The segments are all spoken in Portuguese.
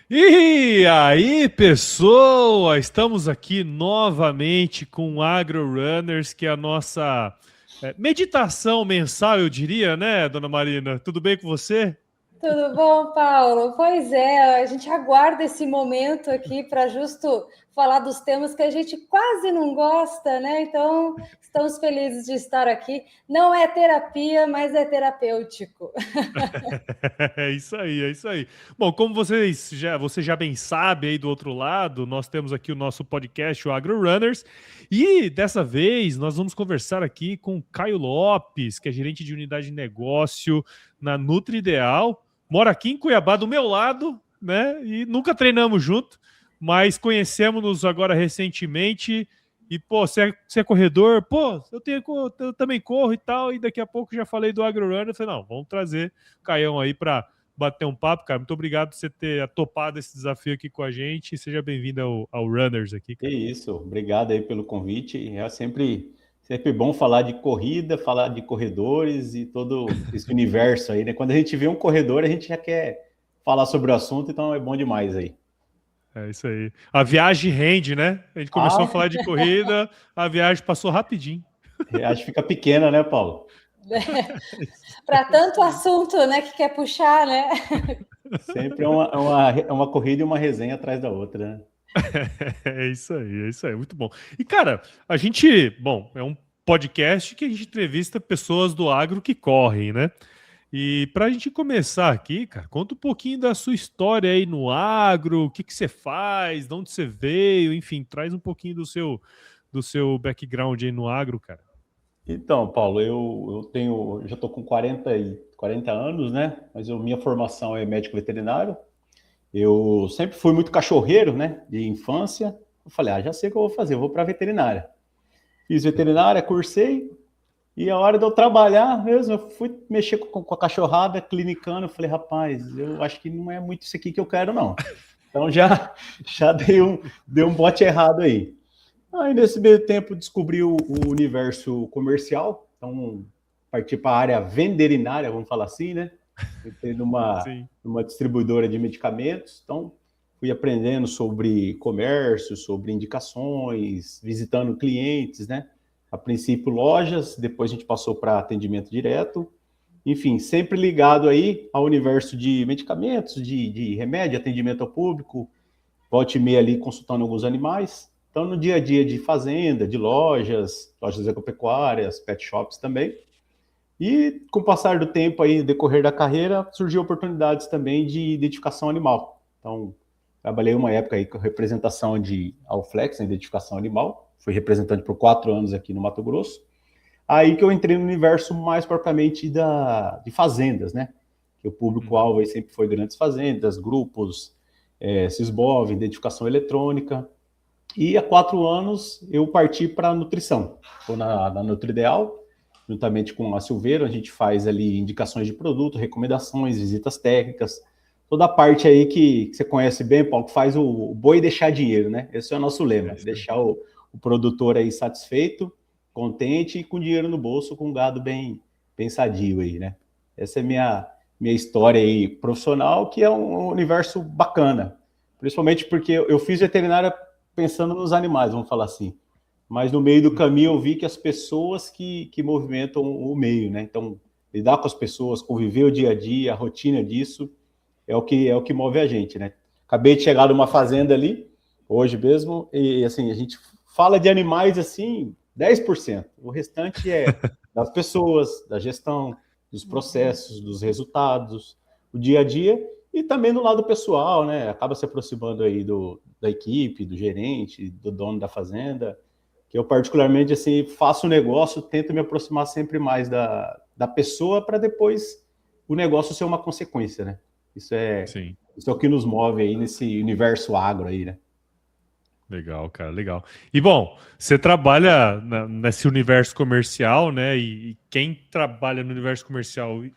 E aí, pessoal, estamos aqui novamente com o Agro Runners, que é a nossa meditação mensal, eu diria, né, dona Marina? Tudo bem com você? Tudo bom, Paulo? Pois é, a gente aguarda esse momento aqui para justo falar dos temas que a gente quase não gosta, né? Então, estamos felizes de estar aqui. Não é terapia, mas é terapêutico. É isso aí, é isso aí. Bom, como você já bem sabe aí do outro lado, nós temos aqui o nosso podcast, o Agro Runners, e dessa vez nós vamos conversar aqui com o Caio Lopes, que é gerente de unidade de negócio na Nutri Ideal, mora aqui em Cuiabá, do meu lado, né? E nunca treinamos junto, mas conhecemos-nos agora recentemente. E, pô, você é corredor? Pô, eu também corro e tal. E daqui a pouco já falei do AgroRunner. Eu falei, não, vamos trazer o Caião aí para bater um papo, cara. Muito obrigado por você ter topado esse desafio aqui com a gente. Seja bem-vindo ao Runners aqui, Que cara. isso, obrigado aí pelo convite. É sempre bom falar de corrida, falar de corredores e todo esse universo aí, né? Quando a gente vê um corredor, a gente já quer falar sobre o assunto, então é bom demais aí. É isso aí. A viagem rende, né? A gente começou a Ah, falar de corrida, a viagem passou rapidinho. acho que fica pequena, né, Paulo? Para tanto assunto, né, que quer puxar, né? Sempre é uma corrida e uma resenha atrás da outra, né? É isso aí, muito bom. E, cara, bom, é um podcast que a gente entrevista pessoas do agro que correm, né? E para a gente começar aqui, cara, conta um pouquinho da sua história aí no agro, o que que você faz, de onde você veio, enfim, traz um pouquinho do seu background aí no agro, cara. Então, Paulo, eu já estou com 40 anos, né? Mas minha formação é médico veterinário. Eu sempre fui muito cachorreiro, né? De infância. Eu falei, já sei o que eu vou fazer, eu vou para veterinária. Fiz veterinária, cursei, e a hora de eu trabalhar mesmo, eu fui mexer com a cachorrada, clinicando. Eu falei, rapaz, eu acho que não é muito isso aqui que eu quero, não. Então já dei um bote errado aí. Aí nesse meio tempo descobri o universo comercial, então parti para a área venderinária, vamos falar assim, né? Entrei Sim. numa distribuidora de medicamentos, então fui aprendendo sobre comércio, sobre indicações, visitando clientes, né? A princípio lojas, depois a gente passou para atendimento direto, enfim, sempre ligado aí ao universo de medicamentos, de remédio, atendimento ao público, volta e meia ali consultando alguns animais. Então, no dia a dia de fazenda, de lojas agropecuárias, pet shops também. E com o passar do tempo aí, no decorrer da carreira, surgiu oportunidades também de identificação animal. Então, trabalhei uma época aí com representação de Alflex, identificação animal. Fui representante por 4 anos aqui no Mato Grosso. Aí que eu entrei no universo mais propriamente de fazendas, né? Que o público-alvo aí sempre foi grandes fazendas, grupos, Sisbov, identificação eletrônica. E há 4 anos eu parti para a nutrição. Estou na Nutrideal, juntamente com a Silveira, a gente faz ali indicações de produto, recomendações, visitas técnicas, toda a parte aí que você conhece bem, Paulo, que faz o boi deixar dinheiro, né? Esse é o nosso lema, deixar o produtor aí satisfeito, contente e com dinheiro no bolso, com um gado bem sadio aí, né? Essa é minha história aí profissional, que é um universo bacana, principalmente porque eu fiz veterinária pensando nos animais, vamos falar assim. Mas no meio do caminho eu vi que as pessoas que movimentam o meio, né? Então, lidar com as pessoas, conviver o dia a dia, a rotina disso, é o que move a gente, né? Acabei de chegar numa fazenda ali, hoje mesmo, e assim, a gente fala de animais assim, 10%. O restante é das pessoas, da gestão, dos processos, dos resultados, o dia a dia, e também no lado pessoal, né? Acaba se aproximando aí da equipe, do gerente, do dono da fazenda, que eu particularmente assim faço o negócio, tento me aproximar sempre mais da pessoa para depois o negócio ser uma consequência, né? Sim. Isso é o que nos move aí nesse universo agro aí, né? Legal, cara, legal. E bom, você trabalha nesse universo comercial, né? E quem trabalha no universo comercial e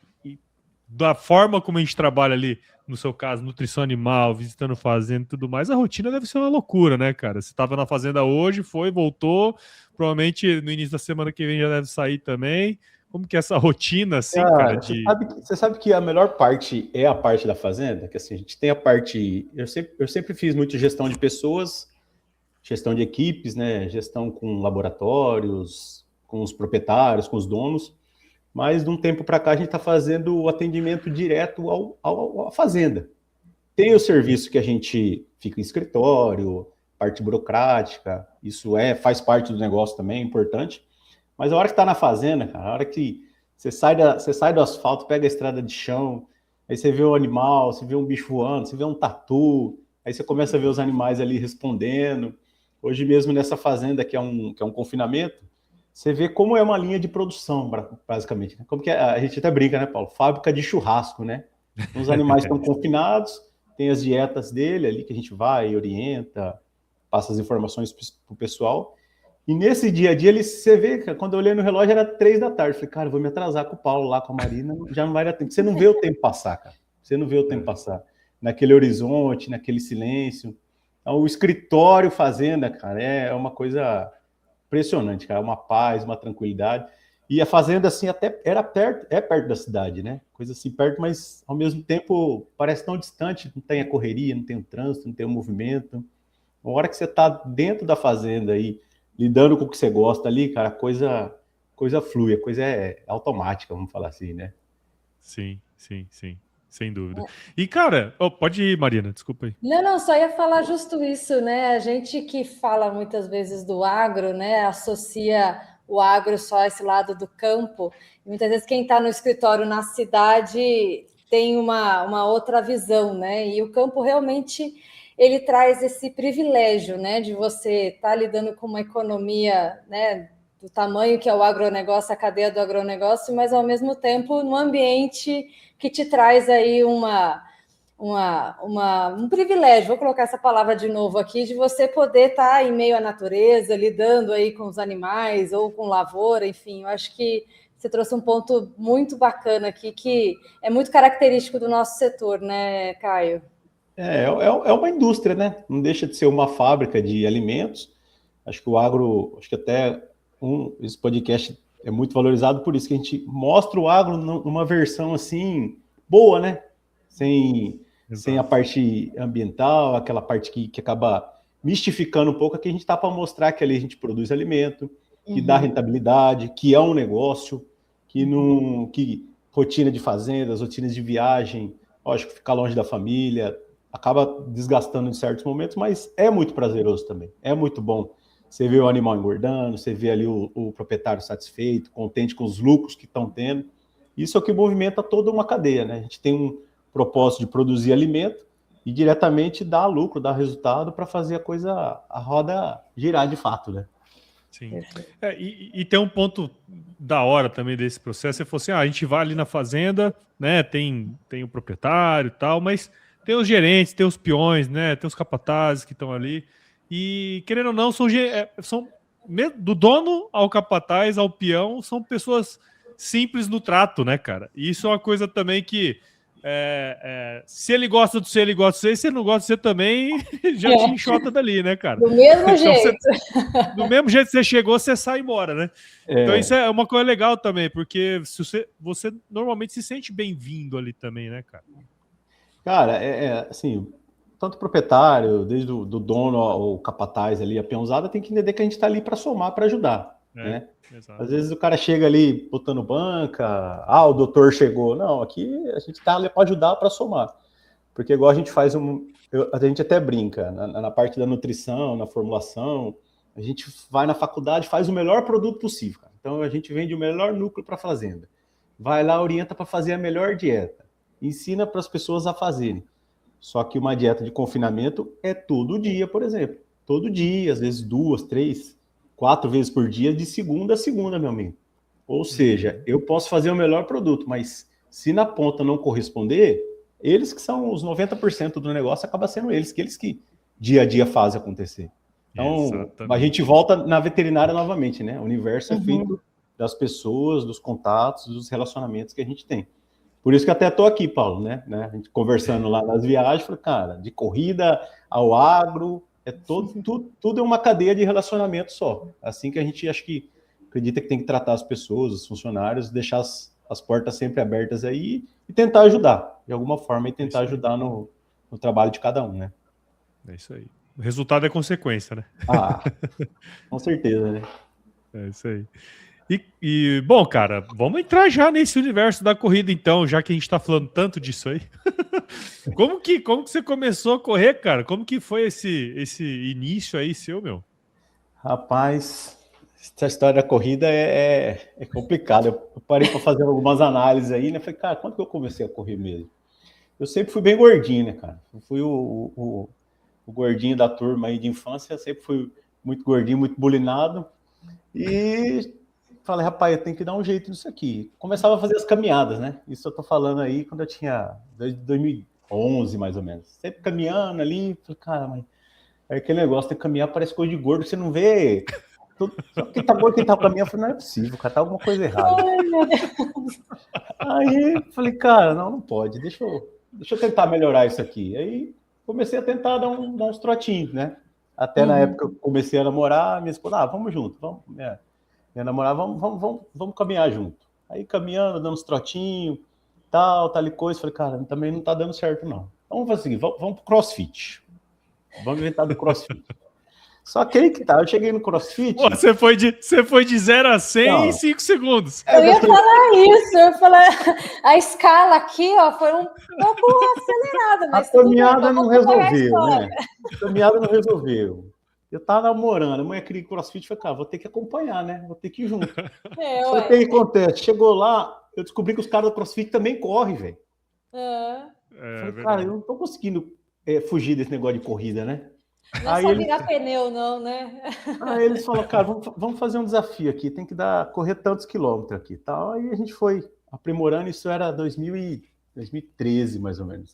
da forma como a gente trabalha ali, no seu caso, nutrição animal, visitando fazenda e tudo mais, a rotina deve ser uma loucura, né, cara? Você estava na fazenda hoje, foi, voltou, provavelmente no início da semana que vem já deve sair também. Como que é essa rotina, assim, cara, Cara, de... você sabe que a melhor parte é a parte da fazenda? Que assim, a gente tem a parte... Eu sempre fiz muito gestão de pessoas, gestão de equipes, né? Gestão com laboratórios, com os proprietários, com os donos. Mas de um tempo para cá a gente está fazendo o atendimento direto à fazenda. Tem o serviço que a gente fica em escritório, parte burocrática, isso faz parte do negócio também, é importante. Mas a hora que está na fazenda, cara, a hora que você sai do asfalto, pega a estrada de chão, aí você vê o animal, você vê um bicho voando, você vê um tatu, aí você começa a ver os animais ali respondendo. Hoje mesmo nessa fazenda, que é um confinamento, você vê como é uma linha de produção, basicamente. Como que a gente até brinca, né, Paulo? Fábrica de churrasco, né? Então, os animais estão confinados, tem as dietas dele ali que a gente vai, orienta, passa as informações para o pessoal. E nesse dia a dia, você vê, quando eu olhei no relógio, era 3 da tarde. Falei, cara, eu vou me atrasar com o Paulo lá, com a Marina, já não vai dar tempo. Você não vê o tempo passar, cara. Você não vê o tempo passar. Naquele horizonte, naquele silêncio. Então, o escritório fazenda, cara, é uma coisa impressionante, cara. Uma paz, uma tranquilidade. E a fazenda, assim, até era perto da cidade, né? Coisa assim, perto, mas ao mesmo tempo parece tão distante. Não tem a correria, não tem o trânsito, não tem o movimento. A hora que você tá dentro da fazenda aí, lidando com o que você gosta ali, cara, coisa flui, a coisa é automática, vamos falar assim, né? Sim, sim, sim, sem dúvida. E, cara, pode ir, Marina, desculpa aí. Não, só ia falar justo isso, né? A gente que fala muitas vezes do agro, né? Associa o agro só a esse lado do campo. Muitas vezes quem está no escritório na cidade tem uma outra visão, né? E o campo realmente ele traz esse privilégio, né? De você estar lidando com uma economia, né? Do tamanho que é o agronegócio, a cadeia do agronegócio, mas ao mesmo tempo num ambiente que te traz aí um privilégio, vou colocar essa palavra de novo aqui, de você poder estar em meio à natureza, lidando aí com os animais ou com lavoura, enfim, eu acho que você trouxe um ponto muito bacana aqui, que é muito característico do nosso setor, né, Caio? É uma indústria, né? Não deixa de ser uma fábrica de alimentos. Acho que o agro, acho que até esse podcast é muito valorizado por isso, que a gente mostra o agro numa versão assim, boa, né? Sem a parte ambiental, aquela parte que acaba mistificando um pouco, aqui a gente está para mostrar que ali a gente produz alimento, que dá rentabilidade, que é um negócio, que rotina de fazendas, rotinas de viagem, lógico, ficar longe da família, acaba desgastando em certos momentos, mas é muito prazeroso também, é muito bom. Você vê o animal engordando, você vê ali o proprietário satisfeito, contente com os lucros que estão tendo. Isso é o que movimenta toda uma cadeia, né? A gente tem um propósito de produzir alimento e diretamente dar lucro, dar resultado para fazer a roda girar de fato, né? Sim. E tem um ponto da hora também desse processo, você falou assim, a gente vai ali na fazenda, né, tem o proprietário e tal, mas tem os gerentes, tem os peões, né, tem os capatazes que estão ali, e querendo ou não, são do dono ao capataz, ao peão, são pessoas simples no trato, né, cara? E isso é uma coisa também que se ele gosta de você, ele gosta de você, e se ele não gosta de você também, já te enxota dali, né, cara? Do mesmo jeito. Do mesmo jeito que você chegou, você sai embora, né? Então isso é uma coisa legal também, porque se você normalmente se sente bem-vindo ali também, né, cara? Cara, assim, tanto o proprietário, desde o do dono ao capataz ali, a peãozada, tem que entender que a gente está ali para somar, para ajudar, né? Exato. Às vezes o cara chega ali botando banca, o doutor chegou. Não, aqui a gente está ali para ajudar, para somar. Porque igual a gente faz a gente até brinca, na parte da nutrição, na formulação, a gente vai na faculdade, faz o melhor produto possível, cara. Então a gente vende o melhor núcleo para a fazenda. Vai lá, orienta para fazer a melhor dieta. Ensina para as pessoas a fazerem. Só que uma dieta de confinamento é todo dia, por exemplo. Todo dia, às vezes 2, 3, 4 vezes por dia, de segunda a segunda, meu amigo. Ou seja, eu posso fazer o melhor produto, mas se na ponta não corresponder, eles que são os 90% do negócio, acaba sendo eles que dia a dia fazem acontecer. Então, exatamente. A gente volta na veterinária novamente, né? O universo é feito das pessoas, dos contatos, dos relacionamentos que a gente tem. Por isso que até estou aqui, Paulo, né? A gente conversando lá nas viagens, falei, cara, de corrida ao agro, tudo é uma cadeia de relacionamento só. Assim que a gente, acho que acredita que tem que tratar as pessoas, os funcionários, deixar as portas sempre abertas aí e tentar ajudar, de alguma forma, e tentar ajudar no trabalho de cada um, né? É isso aí. O resultado é consequência, né? Com certeza, né? É isso aí. Bom, cara, vamos entrar já nesse universo da corrida, então, já que a gente tá falando tanto disso aí. Como que você começou a correr, cara? Como que foi esse início aí seu, meu? Rapaz, essa história da corrida é complicada. Eu parei para fazer algumas análises aí, né? Falei, cara, quando que eu comecei a correr mesmo? Eu sempre fui bem gordinho, né, cara? Eu fui o gordinho da turma aí de infância, sempre fui muito gordinho, muito bulinado. E falei, rapaz, eu tenho que dar um jeito nisso aqui. Começava a fazer as caminhadas, né? Isso eu tô falando aí quando eu tinha, desde 2011, mais ou menos. Sempre caminhando ali, falei, cara, mas é aquele negócio de caminhar, parece coisa de gordo, você não vê. Só quem tá gordo, quem tá caminhando, eu falei, não é possível, cara, tá alguma coisa errada. Ai, meu Deus. Aí falei, cara, não pode, deixa eu tentar melhorar isso aqui. Aí comecei a tentar dar uns trotinhos, né? Até na época eu comecei a namorar, minha esposa, vamos junto, vamos, minha namorada, vamos caminhar junto. Aí caminhando, dando uns trotinhos, tal e coisa, falei, cara, também não tá dando certo, não. Vamos fazer o seguinte, vamos pro CrossFit. Vamos inventar do CrossFit. Só que aí que tá, eu cheguei no CrossFit... Pô, você foi de 0 a 100 em 5 segundos. Eu ia falar isso, eu ia falar... A escala aqui, ó, foi um pouco acelerada, mas a caminhada não resolveu, né? A caminhada não resolveu. Eu tava namorando, a mulher queria CrossFit, falei, cara, vou ter que acompanhar, né? Vou ter que ir junto. Só que aí acontece, chegou lá, eu descobri que os caras do CrossFit também correm, velho. Falei, cara, eu não tô conseguindo fugir desse negócio de corrida, né? Não é só virar pneu, não, né? Aí eles falaram, cara, vamos fazer um desafio aqui, tem que correr tantos quilômetros aqui, tal. Aí a gente foi aprimorando, isso era 2013, mais ou menos,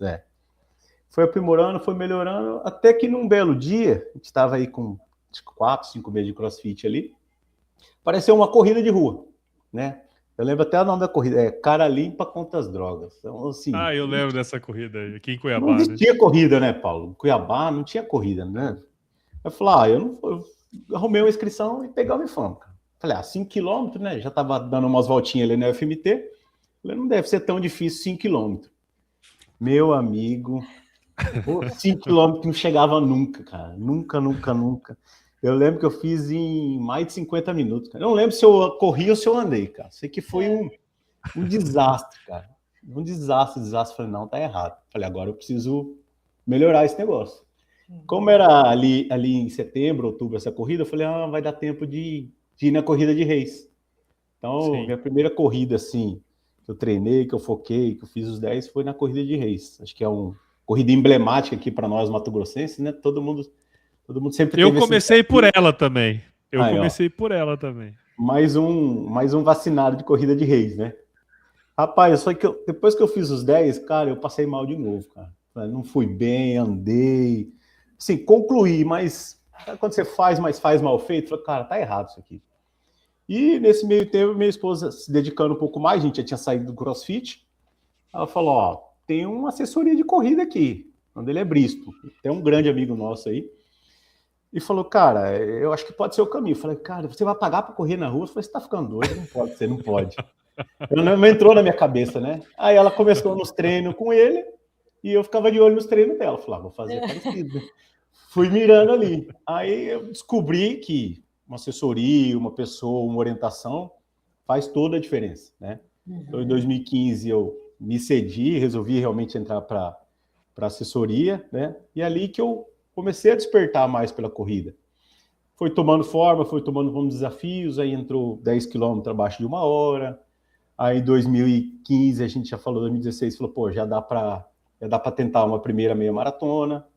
Foi aprimorando, foi melhorando, até que num belo dia, a gente estava aí com 4, 5 meses de CrossFit ali, apareceu uma corrida de rua, né? Eu lembro até o nome da corrida, Cara Limpa contra as Drogas. Então, assim, eu lembro dessa corrida aí, aqui em Cuiabá. Não existia corrida, né, Paulo? Em Cuiabá não tinha corrida, né? Eu falei, eu arrumei uma inscrição e peguei o uniforme. Falei, 5 quilômetros, né? Já tava dando umas voltinhas ali na UFMT. Falei, não deve ser tão difícil 5 quilômetros. Meu amigo, 5 quilômetros não chegava nunca, cara. Nunca. Eu lembro que eu fiz em mais de 50 minutos. Cara. Eu não lembro se eu corri ou se eu andei, cara. Sei que foi um desastre, cara. Um desastre. Falei, não, tá errado. Falei, agora eu preciso melhorar esse negócio. Como era ali em setembro, outubro, essa corrida, eu falei, vai dar tempo de ir na corrida de Reis. Então, minha primeira corrida, assim, que eu treinei, que eu foquei, que eu fiz os 10, foi na corrida de Reis. Acho que é uma corrida emblemática aqui para nós, mato-grossenses, né? Todo mundo sempre teve. Eu comecei por ela também. Por ela também. Mais um vacinado de corrida de Reis, né? Rapaz, só que depois que eu fiz os 10, cara, eu passei mal de novo, cara. Não fui bem, andei. Assim, concluí, mas quando você faz, mas faz mal feito, falei, cara, tá errado isso aqui. E nesse meio tempo, minha esposa se dedicando um pouco mais, a gente já tinha saído do CrossFit, ela falou, tem uma assessoria de corrida aqui, onde ele é Bristo, tem um grande amigo nosso aí, e falou, cara, eu acho que pode ser o caminho. Eu falei, cara, você vai pagar para correr na rua? Eu falei, você tá ficando doido? Não pode ser, não pode. Não entrou na minha cabeça, né? Aí ela começou nos treinos com ele, e eu ficava de olho nos treinos dela. Falei, vou fazer parecido. Fui mirando ali. Aí eu descobri que uma assessoria, uma pessoa, uma orientação faz toda a diferença, né? Então, em 2015, eu me cedi, resolvi realmente entrar para assessoria, né? E ali que eu comecei a despertar mais pela corrida. Foi tomando forma, foi tomando alguns desafios, aí entrou 10 quilômetros abaixo de 1 hora. Aí, em 2015, a gente já falou, 2016, falou, já dá para tentar uma primeira meia maratona.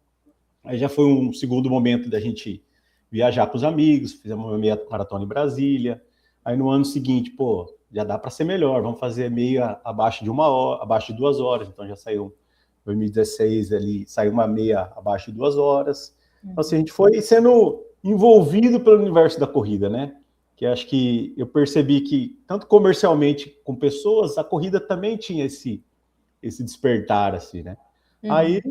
Aí já foi um segundo momento da gente viajar com os amigos, fizemos uma meia maratona em Brasília. Aí no ano seguinte, já dá para ser melhor, vamos fazer meia abaixo de 1 hora, abaixo de 2 horas. Então já saiu, em 2016 ali, saiu uma meia abaixo de 2 horas. Então assim, a gente foi sendo envolvido pelo universo da corrida, né? Que acho que eu percebi que, tanto comercialmente com pessoas, a corrida também tinha esse despertar, assim, né? Aí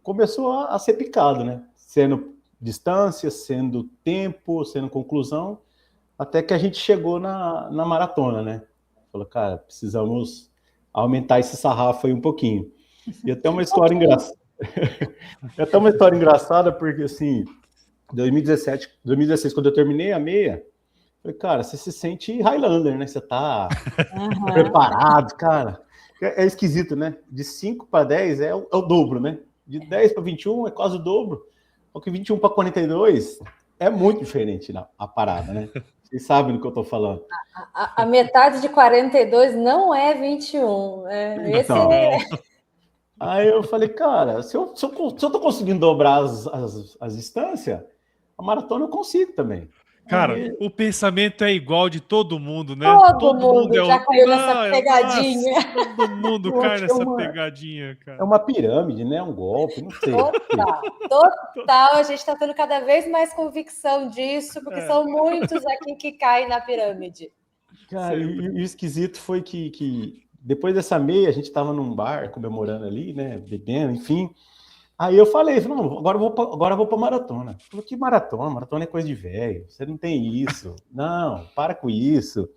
começou a ser picado, né? Sendo distância, sendo tempo, sendo conclusão. Até que a gente chegou na maratona, né? Falou, cara, precisamos aumentar esse sarrafo aí um pouquinho. E até uma história engraçada. Até uma história engraçada, porque assim, 2016, quando eu terminei a meia, falei, cara, você se sente Highlander, né? Você tá preparado, cara. É esquisito, né? De 5 para 10 é o dobro, né? De 10 para 21 é quase o dobro. Só que 21 para 42 é muito diferente a parada, né? Vocês sabem do que eu tô falando. A metade de 42 não é 21. Esse Então, é... aí eu falei, cara, se eu tô conseguindo dobrar as distâncias, a maratona eu consigo também. Cara, Aí, o pensamento é igual de todo mundo, né? Todo mundo já caiu nessa pegadinha. Nossa, todo mundo cai nessa pegadinha, cara. É uma pirâmide, né? Um golpe, não sei. Total. A gente está tendo cada vez mais convicção disso, porque são muitos aqui que caem na pirâmide. Cara, e o esquisito foi que depois dessa meia, a gente estava num bar comemorando ali, né? Bebendo, enfim. Aí eu falei, não, agora eu vou para maratona. Falou, que maratona? Maratona é coisa de velho. Você não tem isso. Não, para com isso.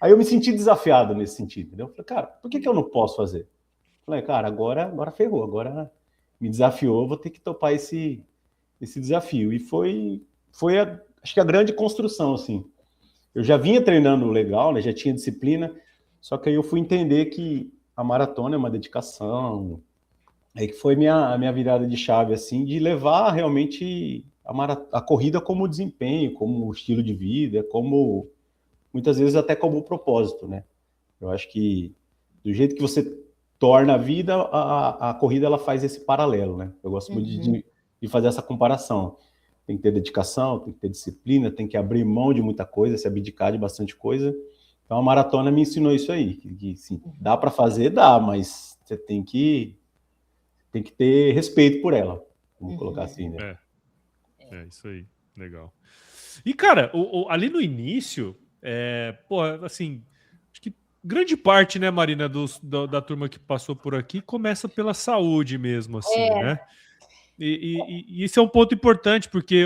Aí eu me senti desafiado nesse sentido, entendeu? Falei, cara, por que eu não posso fazer? Falei, cara, agora ferrou, agora me desafiou, vou ter que topar esse desafio. E acho que a grande construção, assim. Eu já vinha treinando legal, né? Já tinha disciplina, só que aí eu fui entender que a maratona é uma dedicação. Aí que foi a minha virada de chave, assim, de levar realmente a corrida como desempenho, como estilo de vida, como muitas vezes até como propósito, né? Eu acho que do jeito que você torna a vida, a corrida ela faz esse paralelo, né? Eu gosto muito de fazer essa comparação. Tem que ter dedicação, tem que ter disciplina, tem que abrir mão de muita coisa, se abdicar de bastante coisa. Então a maratona me ensinou isso aí, que sim, dá para fazer, dá, mas você tem que ter respeito por ela, vamos colocar assim, né? É isso aí, legal. E, cara, ali no início, assim, acho que grande parte, né, Marina, da turma que passou por aqui começa pela saúde mesmo, assim, né? E isso é um ponto importante, porque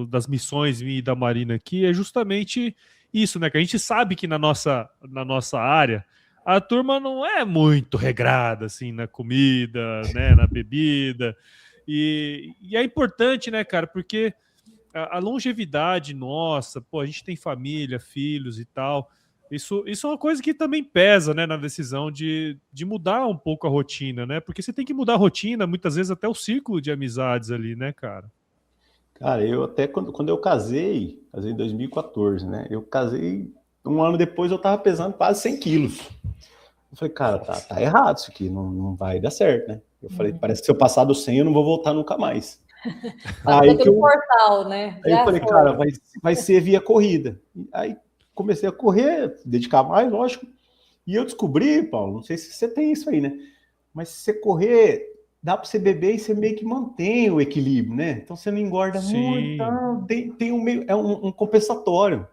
das missões minha e da Marina aqui é justamente isso, né? Que a gente sabe que na nossa área a turma não é muito regrada, assim, na comida, né, na bebida. E é importante, né, cara, porque a longevidade nossa, pô, a gente tem família, filhos e tal. Isso é uma coisa que também pesa, né, na decisão de mudar um pouco a rotina, né? Porque você tem que mudar a rotina, muitas vezes até o ciclo de amizades ali, né, cara? Cara, eu até quando eu casei em 2014, né? Eu casei, um ano depois eu tava pesando quase 100 quilos. Eu falei, cara, tá errado isso aqui, não vai dar certo, né? Eu falei, parece que se eu passar do 100 eu não vou voltar nunca mais. Aí que portal, né? Aí eu falei, cara, vai ser via corrida. Aí comecei a correr, dedicar mais, lógico. E eu descobri, Paulo, não sei se você tem isso aí, né? Mas se você correr, dá para você beber e você meio que mantém o equilíbrio, né? Então você não engorda muito, então tem um compensatório.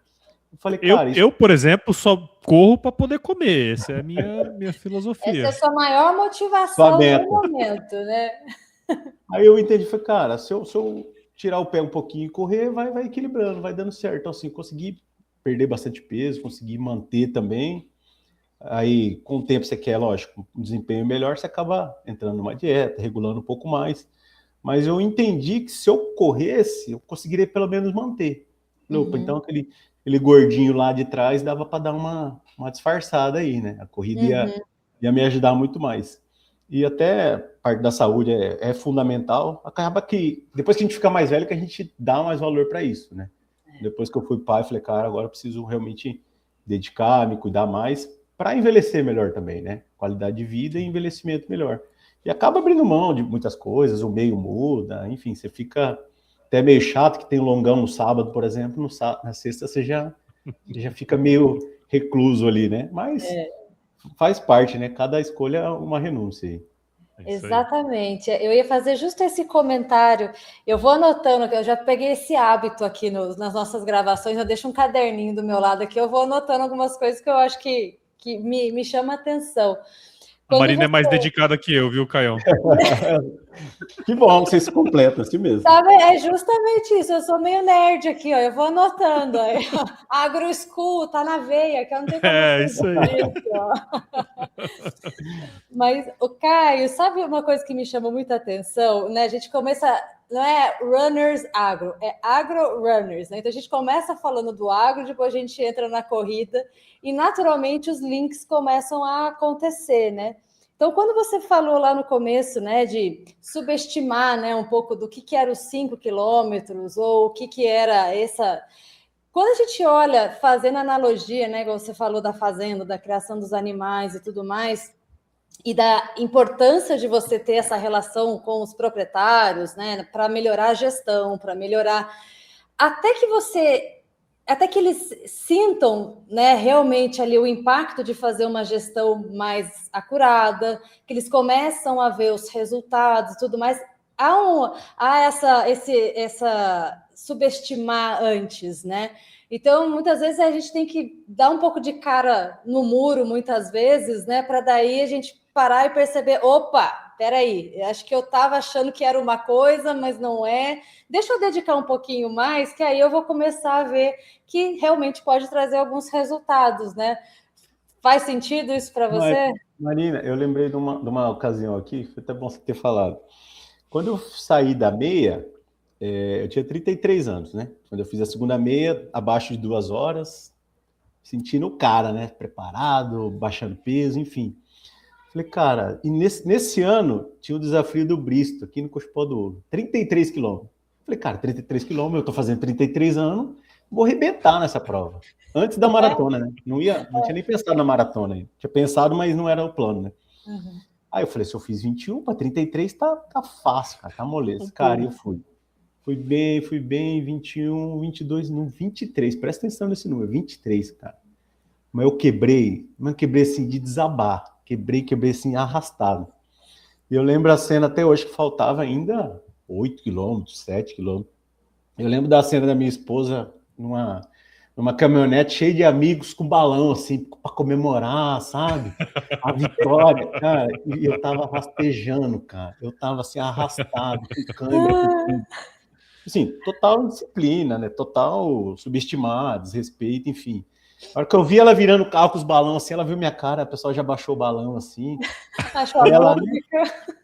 Eu falei, cara, eu, por exemplo, só corro para poder comer. Essa é a minha filosofia. Essa é a sua maior motivação no momento, né? Aí eu entendi, falei, cara, se eu tirar o pé um pouquinho e correr, vai equilibrando, vai dando certo. Então, assim, consegui perder bastante peso, consegui manter também. Aí, com o tempo, você quer, lógico, um desempenho melhor, você acaba entrando numa dieta, regulando um pouco mais. Mas eu entendi que se eu corresse, eu conseguiria pelo menos manter. Opa, então aquele gordinho lá de trás dava para dar uma disfarçada aí, né? A corrida ia me ajudar muito mais. E até a parte da saúde é fundamental. Acaba que, depois que a gente fica mais velho, que a gente dá mais valor para isso, né? Depois que eu fui pai, eu falei, cara, agora eu preciso realmente dedicar, me cuidar mais, para envelhecer melhor também, né? Qualidade de vida e envelhecimento melhor. E acaba abrindo mão de muitas coisas, o meio muda, enfim, você fica até meio chato, que tem um longão no sábado, por exemplo, na sexta você já fica meio recluso ali, né? Mas faz parte, né? Cada escolha é uma renúncia aí. Exatamente. Eu ia fazer justo esse comentário. Eu vou anotando, eu já peguei esse hábito aqui nas nossas gravações, eu deixo um caderninho do meu lado aqui, eu vou anotando algumas coisas que eu acho que me chama a atenção. A Marina é mais dedicada que eu, viu, Caião? Que bom que vocês se completam, assim mesmo. Sabe, é justamente isso, eu sou meio nerd aqui, ó, eu vou anotando. Agro School, tá na veia, que eu não tenho como isso aí. isso, ó. Mas, o Caio, sabe uma coisa que me chama muita atenção, né? A gente começa, não é runners agro, é agro runners, né? Então a gente começa falando do agro, depois a gente entra na corrida e naturalmente os links começam a acontecer, né? Então, quando você falou lá no começo, né, de subestimar, né, um pouco do que era os 5 quilômetros ou o que era essa. Quando a gente olha, fazendo analogia, né, como você falou da fazenda, da criação dos animais e tudo mais, e da importância de você ter essa relação com os proprietários, né, para melhorar a gestão, para melhorar, até que eles sintam, né, realmente ali o impacto de fazer uma gestão mais acurada, que eles começam a ver os resultados e tudo mais, há essa subestimar antes, né? Então, muitas vezes a gente tem que dar um pouco de cara no muro, muitas vezes, né, para daí a gente parar e perceber, opa, peraí, acho que eu estava achando que era uma coisa, mas não é. Deixa eu dedicar um pouquinho mais, que aí eu vou começar a ver que realmente pode trazer alguns resultados, né? Faz sentido isso para você? Marina, eu lembrei de uma ocasião aqui, foi até bom você ter falado. Quando eu saí da meia, eu tinha 33 anos, né? Quando eu fiz a segunda meia, abaixo de 2 horas, sentindo o cara, né? Preparado, baixando peso, enfim. Falei, cara, e nesse ano tinha o desafio do Bristo, aqui no Cochipó do Ouro, 33 quilômetros. Falei, cara, 33 quilômetros, eu tô fazendo 33 anos, vou arrebentar nessa prova. Antes da maratona, né? Não tinha nem pensado na maratona ainda. Tinha pensado, mas não era o plano, né? Uhum. Aí eu falei, se eu fiz 21 para 33, tá fácil, cara, tá moleza. Cara, eu fui. Fui bem, 21, 22, no 23, presta atenção nesse número, 23, cara. Mas eu quebrei assim de desabar. Quebrei assim, arrastado. E eu lembro a cena até hoje que faltava ainda 8 quilômetros, 7 quilômetros. Eu lembro da cena da minha esposa numa caminhonete cheia de amigos com balão, assim, para comemorar, sabe? A vitória, cara. E eu tava rastejando, cara. Eu tava assim, arrastado, com câimbra, com tudo. Assim, total disciplina, né? Total subestimar, desrespeito, enfim. A hora que eu vi ela virando o carro com os balões, assim, ela viu minha cara, a pessoa já baixou o balão, assim.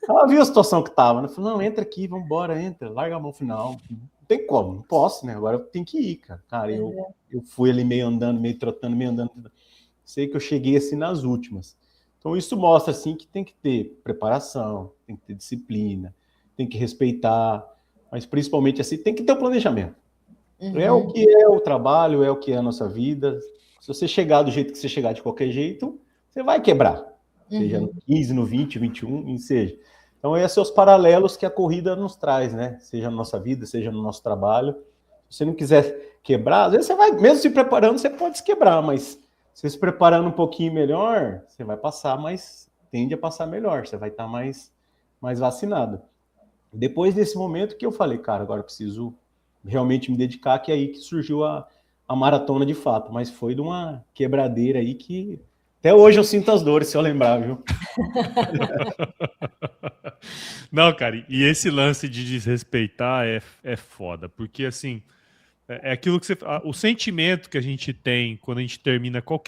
Ela viu a situação que tava, né? Falou, não, entra aqui, vambora, entra, larga a mão final. Não tem como, não posso, né? Agora eu tenho que ir, cara. Cara, eu fui ali meio andando, meio trotando, meio andando. Sei que eu cheguei, assim, nas últimas. Então isso mostra, assim, que tem que ter preparação, tem que ter disciplina, tem que respeitar, mas principalmente, assim, tem que ter o planejamento. Uhum. É o que é o trabalho, é o que é a nossa vida. Se você chegar do jeito que você chegar de qualquer jeito, você vai quebrar. Seja no 15, no 20, 21, seja. Então, esses são os paralelos que a corrida nos traz, né? Seja na nossa vida, seja no nosso trabalho. Se você não quiser quebrar, às vezes você vai, mesmo se preparando, você pode se quebrar, mas se preparando um pouquinho melhor, você vai passar, mas tende a passar melhor, você vai estar mais vacinado. Depois desse momento que eu falei, cara, agora eu preciso realmente me dedicar, que é aí que surgiu a maratona de fato, mas foi de uma quebradeira aí que até hoje eu sinto as dores, se eu lembrar, viu? Não, cara, e esse lance de desrespeitar é foda, porque assim, é aquilo que o sentimento que a gente tem quando a gente termina quando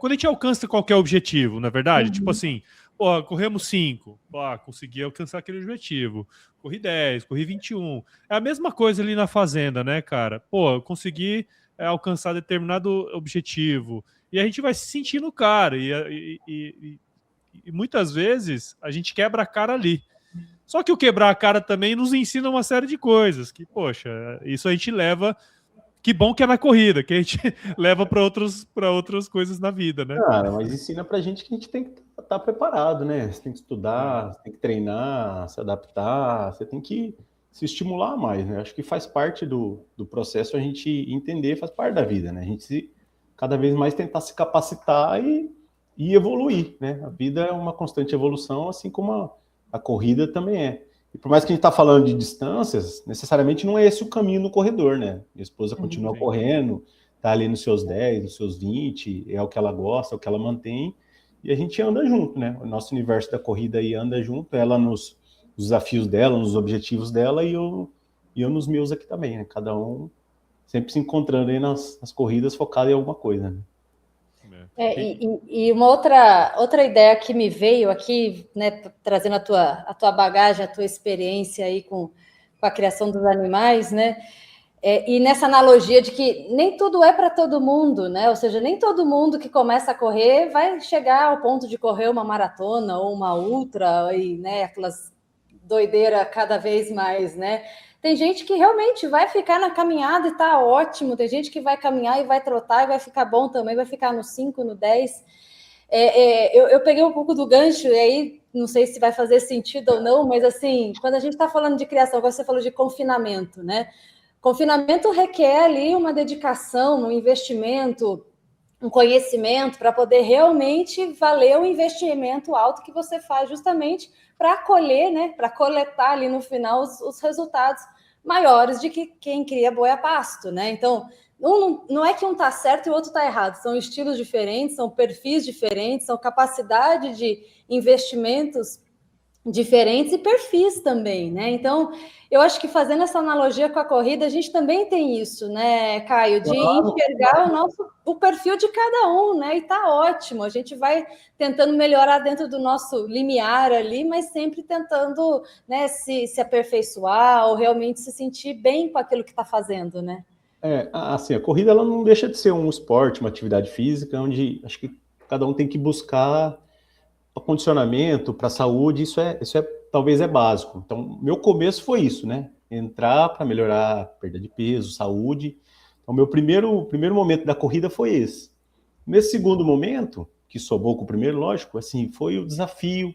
a gente alcança qualquer objetivo, na verdade, tipo assim, pô, corremos 5, consegui alcançar aquele objetivo, corri 10, corri 21, é a mesma coisa ali na fazenda, né, cara? Pô, consegui alcançar determinado objetivo, e a gente vai se sentindo cara, e muitas vezes a gente quebra a cara ali. Só que o quebrar a cara também nos ensina uma série de coisas, que, poxa, isso a gente leva... Que bom que é na corrida, que a gente leva para outras coisas na vida, né? Cara, mas ensina pra gente que a gente tem que estar preparado, né? Você tem que estudar, você tem que treinar, se adaptar, você tem que se estimular mais, né? Acho que faz parte do processo a gente entender, faz parte da vida, né? A gente cada vez mais tentar se capacitar e evoluir, né? A vida é uma constante evolução, assim como a corrida também é. E por mais que a gente está falando de distâncias, necessariamente não é esse o caminho no corredor, né? Minha esposa continua correndo, tá ali nos seus 10, nos seus 20, é o que ela gosta, é o que ela mantém. e a gente anda junto, né? O nosso universo da corrida aí anda junto, ela nos desafios dela, nos objetivos dela, e eu nos meus aqui também, né? Cada um sempre se encontrando aí nas corridas focado em alguma coisa, né? E uma outra ideia que me veio aqui, né, trazendo a tua bagagem, a tua experiência aí com a criação dos animais, né? E nessa analogia de que nem tudo é para todo mundo, né? Ou seja, nem todo mundo que começa a correr vai chegar ao ponto de correr uma maratona ou uma ultra, e, né, aquelas doideira cada vez mais, né? Tem gente que realmente vai ficar na caminhada e tá ótimo, tem gente que vai caminhar e vai trotar e vai ficar bom também, vai ficar no 5, no 10. Eu peguei um pouco do gancho, e aí não sei se vai fazer sentido ou não, mas assim, quando a gente está falando de criação, agora você falou de confinamento, né? Confinamento requer ali uma dedicação, um investimento, um conhecimento para poder realmente valer o investimento alto que você faz justamente para colher, né, para coletar ali no final os resultados maiores de que quem cria boi a pasto, né? Então, não é que um está certo e o outro está errado, são estilos diferentes, são perfis diferentes, são capacidade de investimentos diferentes e perfis também, né? Então, eu acho que fazendo essa analogia com a corrida, a gente também tem isso, né, Caio, de enxergar o perfil de cada um, né? E tá ótimo. A gente vai tentando melhorar dentro do nosso limiar ali, mas sempre tentando, né, se aperfeiçoar ou realmente se sentir bem com aquilo que está fazendo, né? Assim, a corrida ela não deixa de ser um esporte, uma atividade física, onde acho que cada um tem que buscar para condicionamento, para saúde, isso talvez é básico. Então, meu começo foi isso, né? Entrar para melhorar perda de peso, saúde. Então, meu primeiro momento da corrida foi esse. Nesse segundo momento, que somou com o primeiro, lógico, assim, foi o desafio,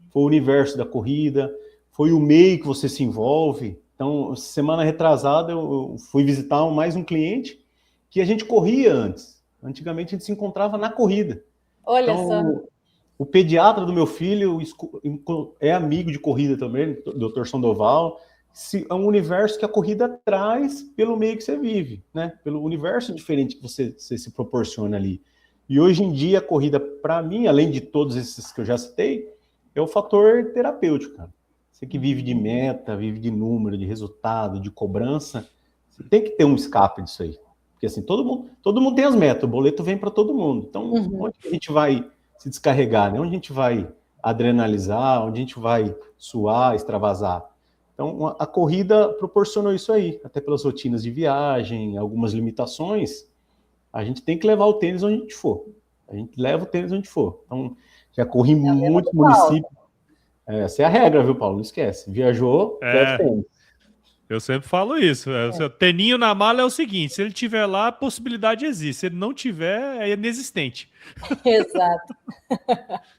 foi o universo da corrida, foi o meio que você se envolve. Então, semana retrasada, eu fui visitar mais um cliente que a gente corria antes. Antigamente, a gente se encontrava na corrida. Olha então, só. O pediatra do meu filho é amigo de corrida também, o Dr. Sandoval. É um universo que a corrida traz pelo meio que você vive, né? Pelo universo diferente que você se proporciona ali. E hoje em dia, a corrida, para mim, além de todos esses que eu já citei, é o fator terapêutico, cara. Você que vive de meta, vive de número, de resultado, de cobrança, você tem que ter um escape disso aí. Porque assim, todo mundo tem as metas, o boleto vem para todo mundo. Então, onde a gente vai se descarregar, né? Onde a gente vai adrenalizar, onde a gente vai suar, extravasar. Então, a corrida proporcionou isso aí, até pelas rotinas de viagem, algumas limitações, a gente tem que levar o tênis onde a gente for. A gente leva o tênis onde for. Então, já corri muitos municípios. Essa é a regra, viu, Paulo? Não esquece. Viajou, leva o tênis. Eu sempre falo isso. O teninho na mala é o seguinte: se ele tiver lá, a possibilidade existe. Se ele não tiver, é inexistente. Exato.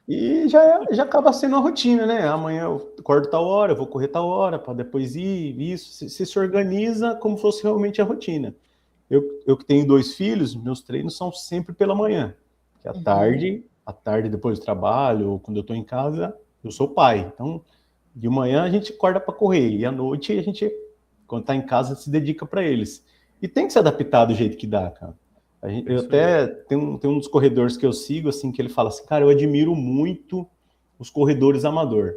E já acaba sendo uma rotina, né? Amanhã eu acordo tal hora, eu vou correr tal hora, para depois ir, isso. Você se organiza como fosse realmente a rotina. Eu que tenho 2 filhos, meus treinos são sempre pela manhã. Que à tarde depois do trabalho, ou quando eu estou em casa, eu sou pai. Então, de manhã a gente acorda para correr, e à noite a gente, quando está em casa, se dedica para eles. E tem que se adaptar do jeito que dá, cara. Eu até tem um dos corredores que eu sigo, assim, que ele fala assim, cara, eu admiro muito os corredores amador,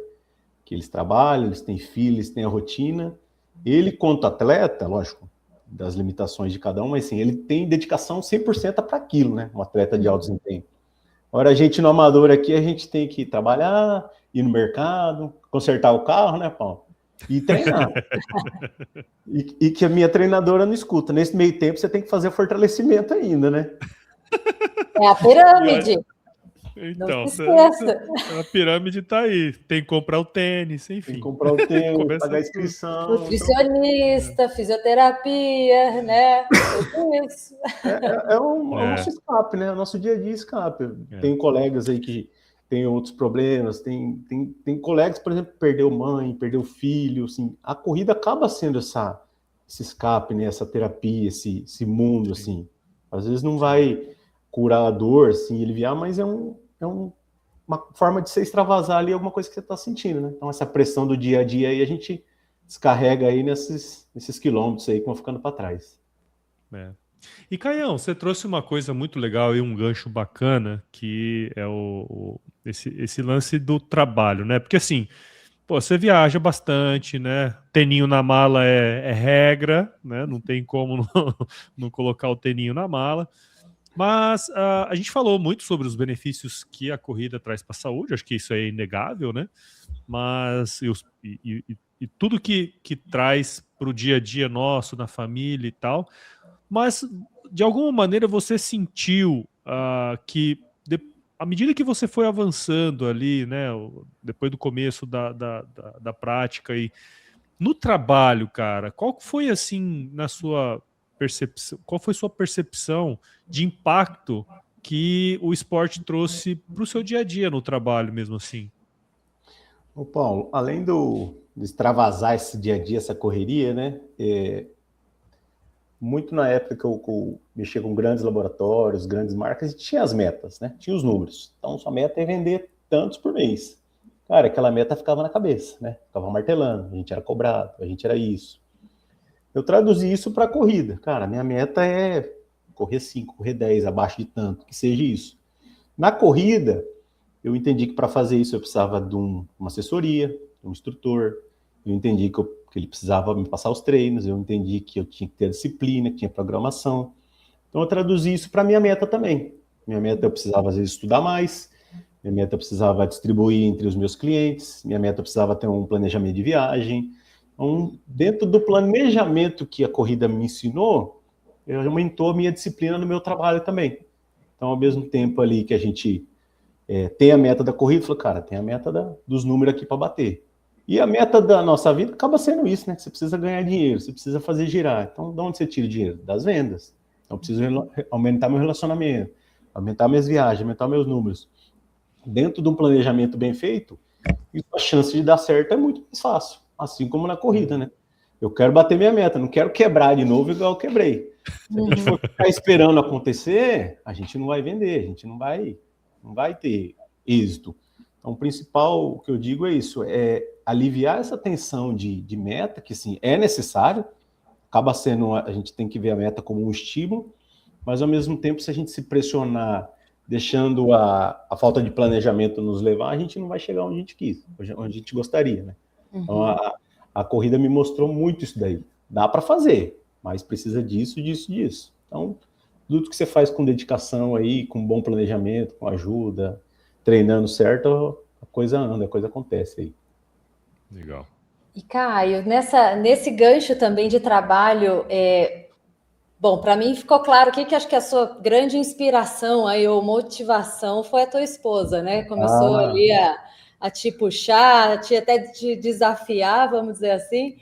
que eles trabalham, eles têm filhos, eles têm a rotina. Ele, quanto atleta, lógico, das limitações de cada um, mas assim, ele tem dedicação 100% para aquilo, né? Um atleta de alto desempenho. Agora, a gente no amador aqui, a gente tem que trabalhar, ir no mercado, consertar o carro, né, Paulo? E treinar. e que a minha treinadora não escuta. Nesse meio tempo, você tem que fazer fortalecimento ainda, né? É a pirâmide. Então, não se esqueça. A pirâmide tá aí. Tem que comprar o tênis, enfim. Tem que comprar o tênis, pagar a inscrição. Nutricionista, fisioterapia, né? Tudo isso. É o nosso escape, né? O nosso dia a dia escape. Tem colegas aí que tem outros problemas, tem colegas, por exemplo, que perdeu mãe, perdeu filho, assim, a corrida acaba sendo esse escape, né? Essa terapia, esse mundo, assim. Às vezes não vai curar a dor, assim, aliviar, mas é uma forma de você extravasar ali alguma coisa que você está sentindo, né? Então, essa pressão do dia a dia aí, a gente descarrega aí nesses quilômetros aí que vão ficando para trás. E Caião, você trouxe uma coisa muito legal e um gancho bacana, que é esse lance do trabalho, né? Porque assim, pô, você viaja bastante, né? Teninho na mala é regra, né? Não tem como não colocar o teninho na mala. Mas a gente falou muito sobre os benefícios que a corrida traz para a saúde, acho que isso é inegável, né? Mas e tudo que traz para o dia a dia nosso, na família e tal. Mas, de alguma maneira, você sentiu que, à medida que você foi avançando ali, né, depois do começo da prática, e no trabalho, cara, qual foi, assim, na sua percepção, qual foi sua percepção de impacto que o esporte trouxe para o seu dia a dia no trabalho mesmo assim? Ô Paulo, além de extravasar esse dia a dia, essa correria, né? Muito na época que eu mexia com grandes laboratórios, grandes marcas, e tinha as metas, né? Tinha os números. Então, sua meta é vender tantos por mês. Cara, aquela meta ficava na cabeça, né? Ficava martelando, a gente era cobrado, a gente era isso. Eu traduzi isso para a corrida. Cara, minha meta é correr 5, correr 10, abaixo de tanto, que seja isso. Na corrida, eu entendi que para fazer isso eu precisava de uma assessoria, de um instrutor. Eu entendi que ele precisava me passar os treinos. Eu entendi que eu tinha que ter disciplina, que tinha programação. Então eu traduzi isso para minha meta também. Minha meta eu precisava às vezes estudar mais. Minha meta eu precisava distribuir entre os meus clientes. Minha meta eu precisava ter um planejamento de viagem. Então, dentro do planejamento que a corrida me ensinou, aumentou a minha disciplina no meu trabalho também. Então, ao mesmo tempo ali que a gente tem a meta da corrida, falou, cara, tem a meta dos números aqui para bater. E a meta da nossa vida acaba sendo isso, né? Você precisa ganhar dinheiro, você precisa fazer girar. Então, de onde você tira o dinheiro? Das vendas. Então, eu preciso aumentar meu relacionamento, aumentar minhas viagens, aumentar meus números. Dentro de um planejamento bem feito, a chance de dar certo é muito mais fácil. Assim como na corrida, né? Eu quero bater minha meta, não quero quebrar de novo igual eu quebrei. Se a gente for ficar esperando acontecer, a gente não vai vender, a gente não vai ter êxito. Então, o principal que eu digo é isso, é aliviar essa tensão de meta, que sim, é necessário, acaba sendo, a gente tem que ver a meta como um estímulo, mas ao mesmo tempo, se a gente se pressionar, deixando a falta de planejamento nos levar, a gente não vai chegar onde a gente quis, onde a gente gostaria, né? Então, a corrida me mostrou muito isso daí. Dá para fazer, mas precisa disso, disso, disso. Então, tudo que você faz com dedicação aí, com bom planejamento, com ajuda, treinando certo, a coisa anda, a coisa acontece aí. Legal. E Caio, nesse gancho também de trabalho, bom, para mim ficou claro que acho que a sua grande inspiração aí, ou motivação foi a tua esposa, né? Começou ali a te puxar, até te desafiar, vamos dizer assim.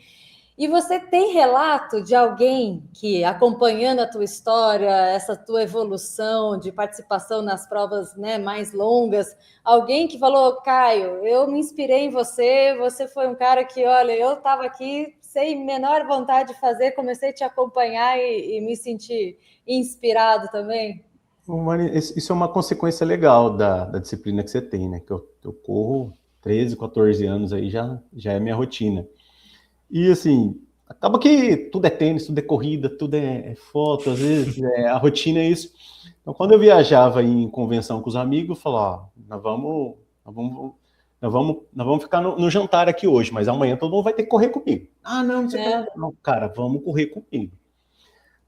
E você tem relato de alguém que, acompanhando a tua história, essa tua evolução de participação nas provas, né, mais longas, alguém que falou, Caio, eu me inspirei em você, você foi um cara que, olha, eu estava aqui sem menor vontade de fazer, comecei a te acompanhar e me senti inspirado também? Isso é uma consequência legal da disciplina que você tem, né? Que eu corro 13, 14 anos aí, já é minha rotina. E assim, acaba que tudo é tênis, tudo é corrida, tudo é foto, às vezes a rotina é isso. Então, quando eu viajava em convenção com os amigos, eu falava, ó, nós vamos ficar no jantar aqui hoje, mas amanhã todo mundo vai ter que correr comigo. Ah, não sei o que. Não, cara, vamos correr comigo.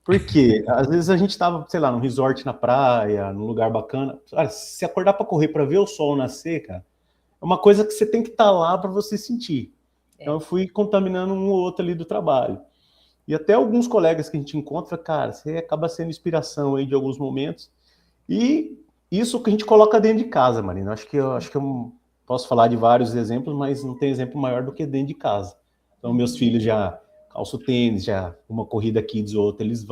Porque às vezes a gente estava, sei lá, num resort na praia, num lugar bacana. Olha, se acordar para correr, para ver o sol nascer, cara, é uma coisa que você tem que estar lá para você sentir. Então eu fui contaminando um ou outro ali do trabalho. E até alguns colegas que a gente encontra, cara, você acaba sendo inspiração aí de alguns momentos. E isso que a gente coloca dentro de casa, Marina. Acho que eu posso falar de vários exemplos, mas não tem exemplo maior do que dentro de casa. Então meus filhos já calçam tênis, já uma corrida kids ou outra eles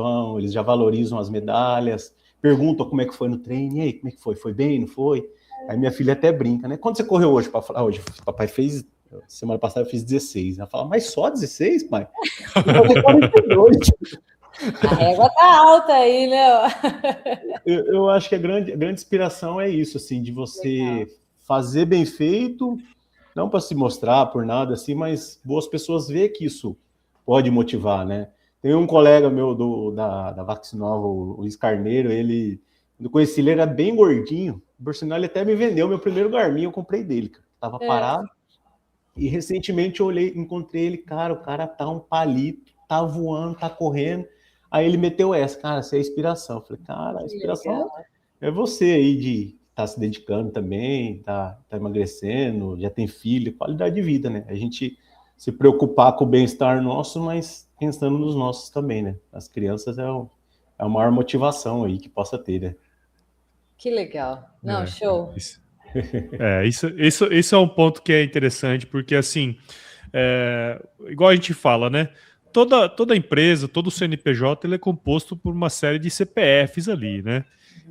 já valorizam as medalhas, perguntam como é que foi no treino, e aí, como é que foi? Foi bem, não foi? Aí minha filha até brinca, né? Quando você correu hoje? Para falar, hoje, papai fez. Semana passada eu fiz 16. Ela fala, mas só 16, pai? Eu 42. A régua tá alta aí, né? Eu acho que a grande inspiração é isso, assim, de você fazer bem feito, não para se mostrar por nada, assim, mas boas pessoas ver que isso pode motivar, né? Tem um colega meu da Vaxinova, o Luiz Carneiro, quando eu conheci ele, era bem gordinho. Por sinal, ele até me vendeu meu primeiro Garmin, eu comprei dele, cara. Tava parado. E recentemente eu olhei, encontrei ele, cara, o cara tá um palito, tá voando, tá correndo. Aí ele meteu essa, cara, essa é a inspiração. Eu falei, cara, a inspiração é você aí de estar se dedicando também, tá emagrecendo, já tem filho, qualidade de vida, né? A gente se preocupar com o bem-estar nosso, mas pensando nos nossos também, né? As crianças é a maior motivação aí que possa ter, né? Que legal. Não, show. Isso é um ponto que é interessante, porque assim, igual a gente fala, né? Toda empresa, todo CNPJ, ele é composto por uma série de CPFs ali, né?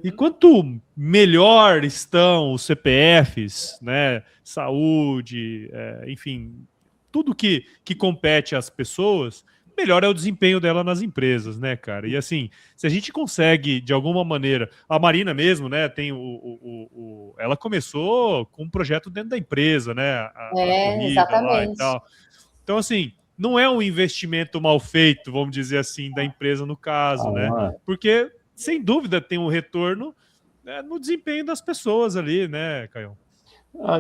E quanto melhor estão os CPFs, né? Saúde, enfim, tudo que compete às pessoas, melhor é o desempenho dela nas empresas, né, cara? E assim, se a gente consegue, de alguma maneira, a Marina mesmo, né, tem ela começou com um projeto dentro da empresa, né, a corrida lá e exatamente. tal. Então, assim, não é um investimento mal feito, vamos dizer assim, da empresa no caso, né? Porque, sem dúvida, tem um retorno, né, no desempenho das pessoas ali, né, Caio?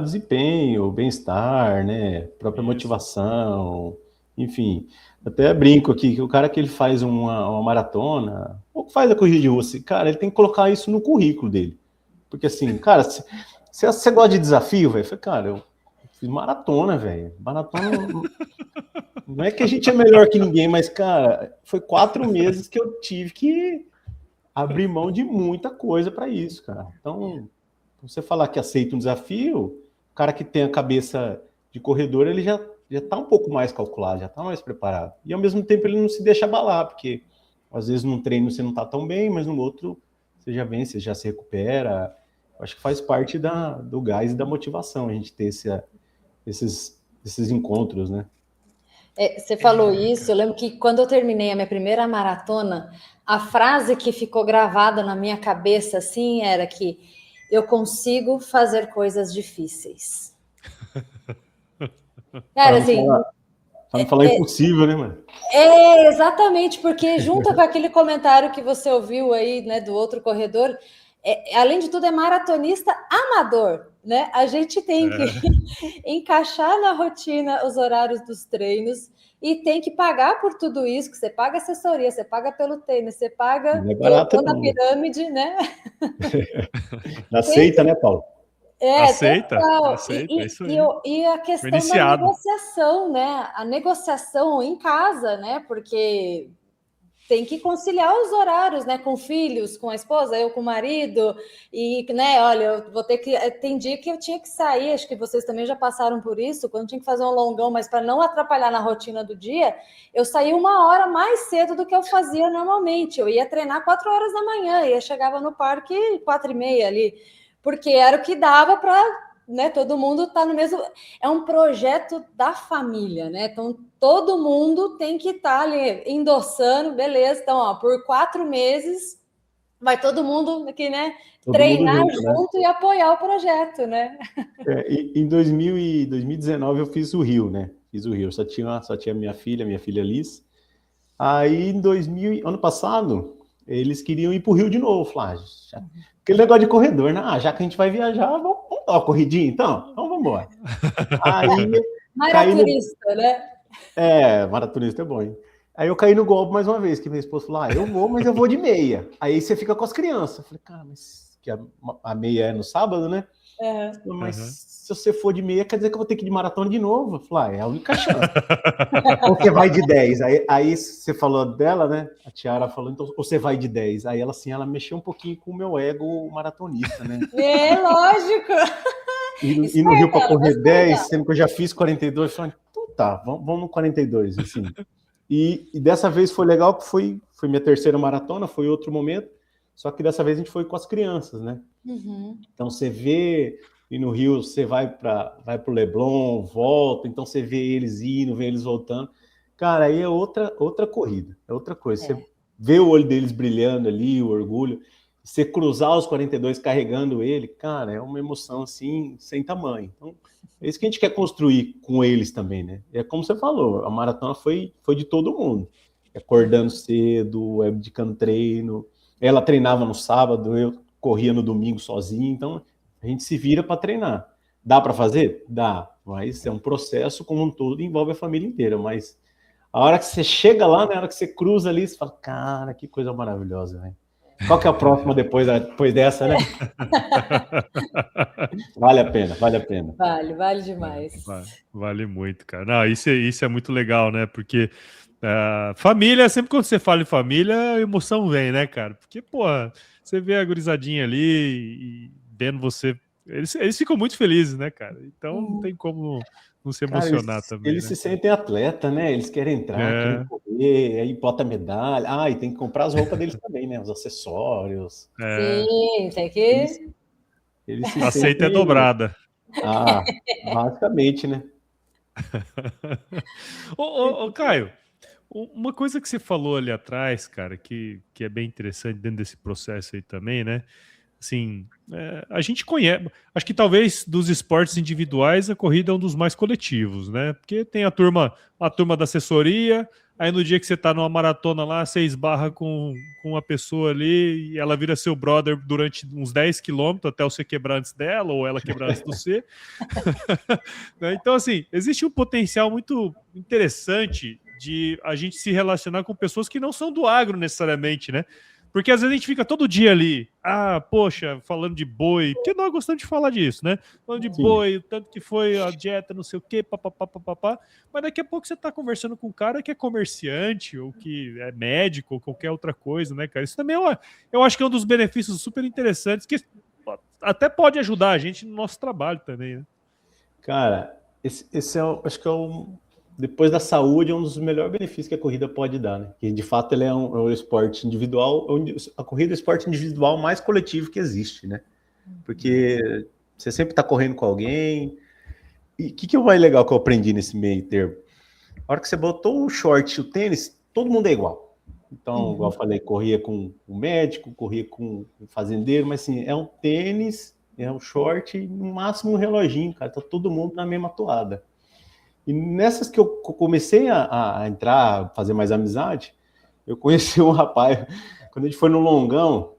Desempenho, bem-estar, né? Própria motivação, enfim. Até brinco aqui que o cara que ele faz uma maratona, ou faz a corrida de rua, cara, ele tem que colocar isso no currículo dele. Porque assim, cara, se você gosta de desafio, velho, cara, eu fiz maratona, velho. Maratona não é que a gente é melhor que ninguém, mas, cara, foi 4 meses que eu tive que abrir mão de muita coisa para isso, cara. Então, você falar que aceita um desafio, o cara que tem a cabeça de corredor, ele já está um pouco mais calculado, já está mais preparado. E ao mesmo tempo ele não se deixa abalar, porque às vezes num treino você não está tão bem, mas no outro você já vem, você já se recupera. Acho que faz parte do gás e da motivação a gente ter esses encontros, né? Você falou isso, eu lembro que quando eu terminei a minha primeira maratona, a frase que ficou gravada na minha cabeça assim era que eu consigo fazer coisas difíceis. Cara, assim, pra não falar impossível, né, mano? Exatamente, porque junto com aquele comentário que você ouviu aí, né, do outro corredor, além de tudo, é maratonista amador, né? A gente tem que encaixar na rotina os horários dos treinos e tem que pagar por tudo isso, que você paga assessoria, você paga pelo tênis, você paga toda a pirâmide, né? Aceita, né, Paulo? Aceita, total. isso aí. E a questão da negociação, né? A negociação em casa, né? Porque tem que conciliar os horários, né? Com filhos, com a esposa, eu com o marido. E, né, olha, eu vou ter que. Tem dia que eu tinha que sair, acho que vocês também já passaram por isso, quando tinha que fazer um longão, mas para não atrapalhar na rotina do dia, eu saí 1 hora mais cedo do que eu fazia normalmente. Eu ia treinar 4 horas da manhã, e chegava no parque 4h30 ali, porque era o que dava para. Né, todo mundo está no mesmo. É um projeto da família, né? Então todo mundo tem que estar ali endossando, beleza? Então, ó, por 4 meses vai todo mundo aqui, né? Todo treinar junto, né? E apoiar o projeto, né? Em 2019 eu fiz o Rio, né? Fiz o Rio, só tinha minha filha Liz. Aí ano passado eles queriam ir para o Rio de novo, Flávio. Aquele negócio de corredor, né? Já que a gente vai viajar, vamos dar uma corridinha, então vamos embora. Aí, maratonista, né? Maratonista é bom, hein? Aí eu caí no golpe mais uma vez, que minha esposa falou, eu vou, mas eu vou de meia. Aí você fica com as crianças. Eu falei, cara, mas que a meia é no sábado, né? Mas se você for de meia, quer dizer que eu vou ter que ir de maratona de novo. Eu falei, é a única chance. Ou você vai de 10. Aí você falou dela, né? A Tiara falou, então você vai de 10. Aí ela mexeu um pouquinho com o meu ego maratonista, né? Lógico. E no Rio para correr 10, sendo que eu já fiz 42, eu falei, então tá, vamos no 42, assim. E dessa vez foi legal, que foi minha terceira maratona, foi outro momento, só que dessa vez a gente foi com as crianças, né? Então você vê, e no Rio você vai para o Leblon, volta, então você vê eles indo, vê eles voltando. Cara, aí é outra corrida, é outra coisa. Você vê o olho deles brilhando ali, o orgulho. Você cruzar os 42 carregando ele, cara, é uma emoção assim, sem tamanho. Então, é isso que a gente quer construir com eles também, né? E é como você falou, a maratona foi de todo mundo. acordando cedo, abdicando treino. Ela treinava no sábado, eu corria no domingo sozinho, então a gente se vira para treinar. Dá para fazer? Dá, mas é um processo como um todo, envolve a família inteira, mas a hora que você chega lá, na hora que você cruza ali, você fala, cara, que coisa maravilhosa, né? Qual que é a próxima depois dessa, né? Vale a pena, vale a pena. Vale demais. Vale muito, cara. Não, isso é muito legal, né? Porque família, sempre quando você fala em família, a emoção vem, né, cara? Porque, pô, você vê a gurizadinha ali e vendo você. Eles ficam muito felizes, né, cara? Então não tem como não se emocionar também. Eles né, se sentem atleta, né? Eles querem entrar, querem correr, aí bota medalha. E tem que comprar as roupas deles também, né? Os acessórios. Sim, tem que. Eles se Aceita é sentem... dobrada. Basicamente, né? Ô, Caio, uma coisa que você falou ali atrás, cara, que é bem interessante dentro desse processo aí também, né? Assim, a gente conhece, acho que talvez dos esportes individuais a corrida é um dos mais coletivos, né? Porque tem a turma da assessoria, aí no dia que você tá numa maratona lá, você esbarra com uma pessoa ali e ela vira seu brother durante uns 10 quilômetros até você quebrar antes dela ou ela quebrar antes do você. Né? Então, assim, existe um potencial muito interessante de a gente se relacionar com pessoas que não são do agro necessariamente, né? Porque às vezes a gente fica todo dia ali, poxa, falando de boi, porque nós gostamos de falar disso, né? Falando de boi, o tanto que foi a dieta, não sei o quê, papapá. Mas daqui a pouco você tá conversando com um cara que é comerciante, ou que é médico, ou qualquer outra coisa, né, cara? Isso também eu acho que é um dos benefícios super interessantes, que até pode ajudar a gente no nosso trabalho também, né? Cara, esse acho que depois da saúde, é um dos melhores benefícios que a corrida pode dar, né? Que de fato ele é um esporte individual, a corrida é o esporte individual mais coletivo que existe, né? Porque você sempre está correndo com alguém. E o que é o mais legal que eu aprendi nesse meio termo? A hora que você botou o short e o tênis, todo mundo é igual. Então, igual eu falei, corria com o médico, corria com o fazendeiro, mas assim, é um tênis, é um short e no máximo um reloginho, cara. Tá todo mundo na mesma toada. E nessas que eu comecei a entrar, fazer mais amizade, eu conheci um rapaz, quando a gente foi no longão,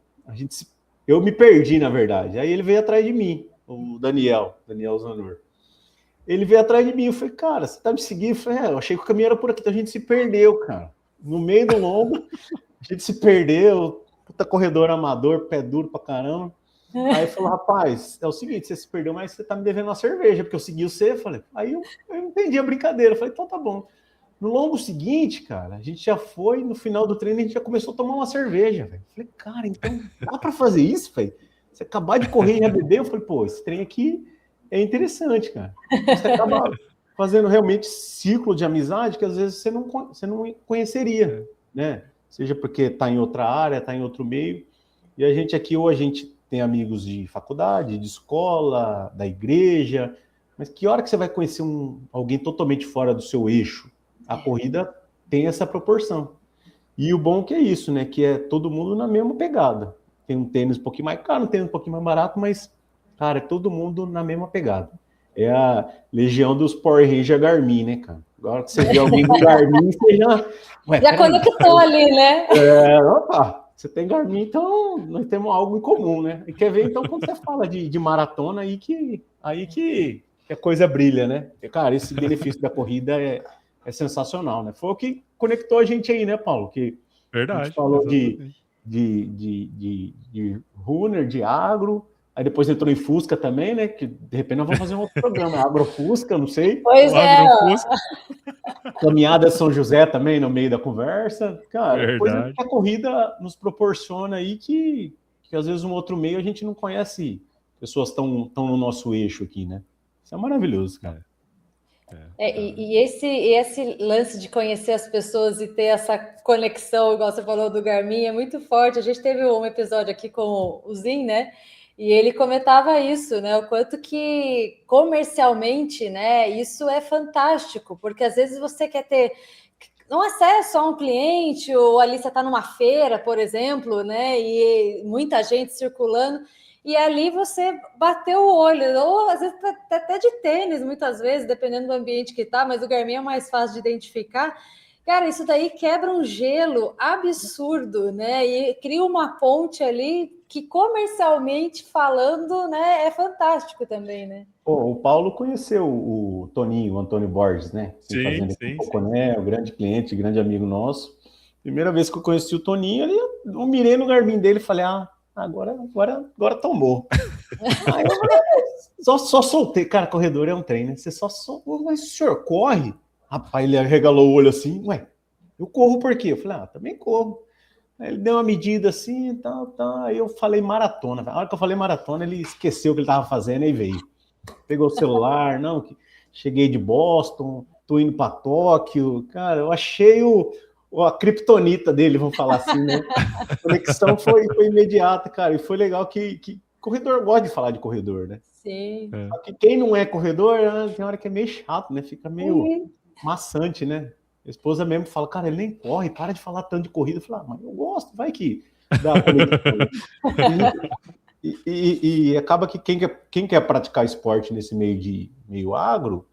eu me perdi, na verdade. Aí ele veio atrás de mim, o Daniel Zanur. Ele veio atrás de mim, eu falei, cara, você tá me seguindo? Eu falei, eu achei que o caminho era por aqui, então a gente se perdeu, cara. No meio do longo, a gente se perdeu, puta corredor amador, pé duro pra caramba. Aí falou, rapaz, é o seguinte, você se perdeu, mas você tá me devendo uma cerveja, porque eu segui você. Falei, aí eu entendi a brincadeira. Falei, então tá bom. No longo seguinte, cara, a gente já foi, no final do treino, a gente já começou a tomar uma cerveja, velho. Falei, cara, então dá pra fazer isso, velho? Você acabar de correr e já beber? Eu falei, pô, esse trem aqui é interessante, cara. Você acaba fazendo realmente círculo de amizade que às vezes você não conheceria, né? Seja porque tá em outra área, tá em outro meio. E a gente aqui, ou a gente tem amigos de faculdade, de escola, da igreja, mas que hora que você vai conhecer alguém totalmente fora do seu eixo? A corrida tem essa proporção. E o bom que é isso, né? Que é todo mundo na mesma pegada. Tem um tênis um pouquinho mais caro, um tênis um pouquinho mais barato, mas, cara, é todo mundo na mesma pegada. É a legião dos Power Ranger Garmin, né, cara? Agora que você vê alguém com Garmin, você já conectou ali, né? Opa! Você tem Garmin, então nós temos algo em comum, né? E quer ver, então, quando você fala de maratona, aí que a coisa brilha, né? Porque, cara, esse benefício da corrida é sensacional, né? Foi o que conectou a gente aí, né, Paulo? Que verdade. A gente falou de runner, de agro, aí depois entrou em Fusca também, né? Que de repente nós vamos fazer um outro programa, Agrofusca, não sei. Pois Agrofusca. Caminhada São José também no meio da conversa. Cara, coisa que a corrida nos proporciona aí que às vezes um outro meio a gente não conhece pessoas tão no nosso eixo aqui, né? Isso é maravilhoso, cara. E esse lance de conhecer as pessoas e ter essa conexão, igual você falou do Garmin, é muito forte. A gente teve um episódio aqui com o Zin, né? E ele comentava isso, né? O quanto que comercialmente, né? Isso é fantástico, porque às vezes você quer ter não acesso a um cliente, ou ali você está numa feira, por exemplo, né? E muita gente circulando. E ali você bateu o olho, ou às vezes até de tênis, muitas vezes, dependendo do ambiente que tá, mas o Garmin é mais fácil de identificar. Cara, isso daí quebra um gelo absurdo, né? E cria uma ponte ali que, comercialmente falando, né, é fantástico também, né? Pô, o Paulo conheceu o Toninho, o Antônio Borges, né? Assim, fazendo aqui um pouco, né? O grande cliente, grande amigo nosso. Primeira vez que eu conheci o Toninho, eu mirei no garbinho dele e falei, agora tomou. Aí eu falei, só soltei. Cara, corredor é um trem, né? Você só soltou, mas o senhor corre? Rapaz, ele regalou o olho assim, ué, eu corro por quê? Eu falei, também corro. Aí ele deu uma medida assim, tal. Aí eu falei maratona. A hora que eu falei maratona, ele esqueceu o que ele estava fazendo e veio. Pegou o celular, não, cheguei de Boston, tô indo para Tóquio. Cara, eu achei a criptonita dele, vamos falar assim, né? A conexão foi imediata, cara. E foi legal que corredor gosta de falar de corredor, né? Sim. Só que quem não é corredor, tem hora que é meio chato, né? Fica meio maçante, né? A esposa mesmo fala, cara, ele nem corre, para de falar tanto de corrida. Eu falo, mas eu gosto, vai que dá a conexão. E acaba que quem quer praticar esporte nesse meio agro,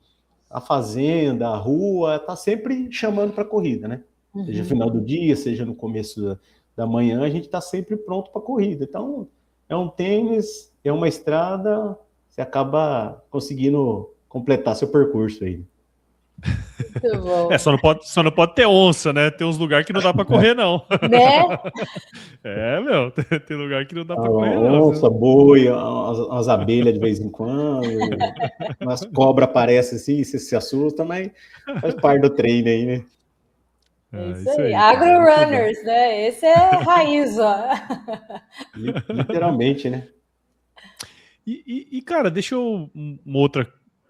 a fazenda, a rua, tá sempre chamando para corrida, né? Seja no final do dia, seja no começo da manhã, a gente tá sempre pronto para corrida. Então, é um tênis, é uma estrada, você acaba conseguindo completar seu percurso aí. Muito bom. Só não pode ter onça, né? Tem uns lugares que não dá para correr, não. Né? Meu, tem lugar que não dá para correr, não. Onça, boi, umas abelhas de vez em quando, umas cobras aparecem assim, você se assusta, mas faz parte do treino aí, né? É isso aí. Agro-runners, né? Esse é raiz, ó. Literalmente, né? E cara, deixa eu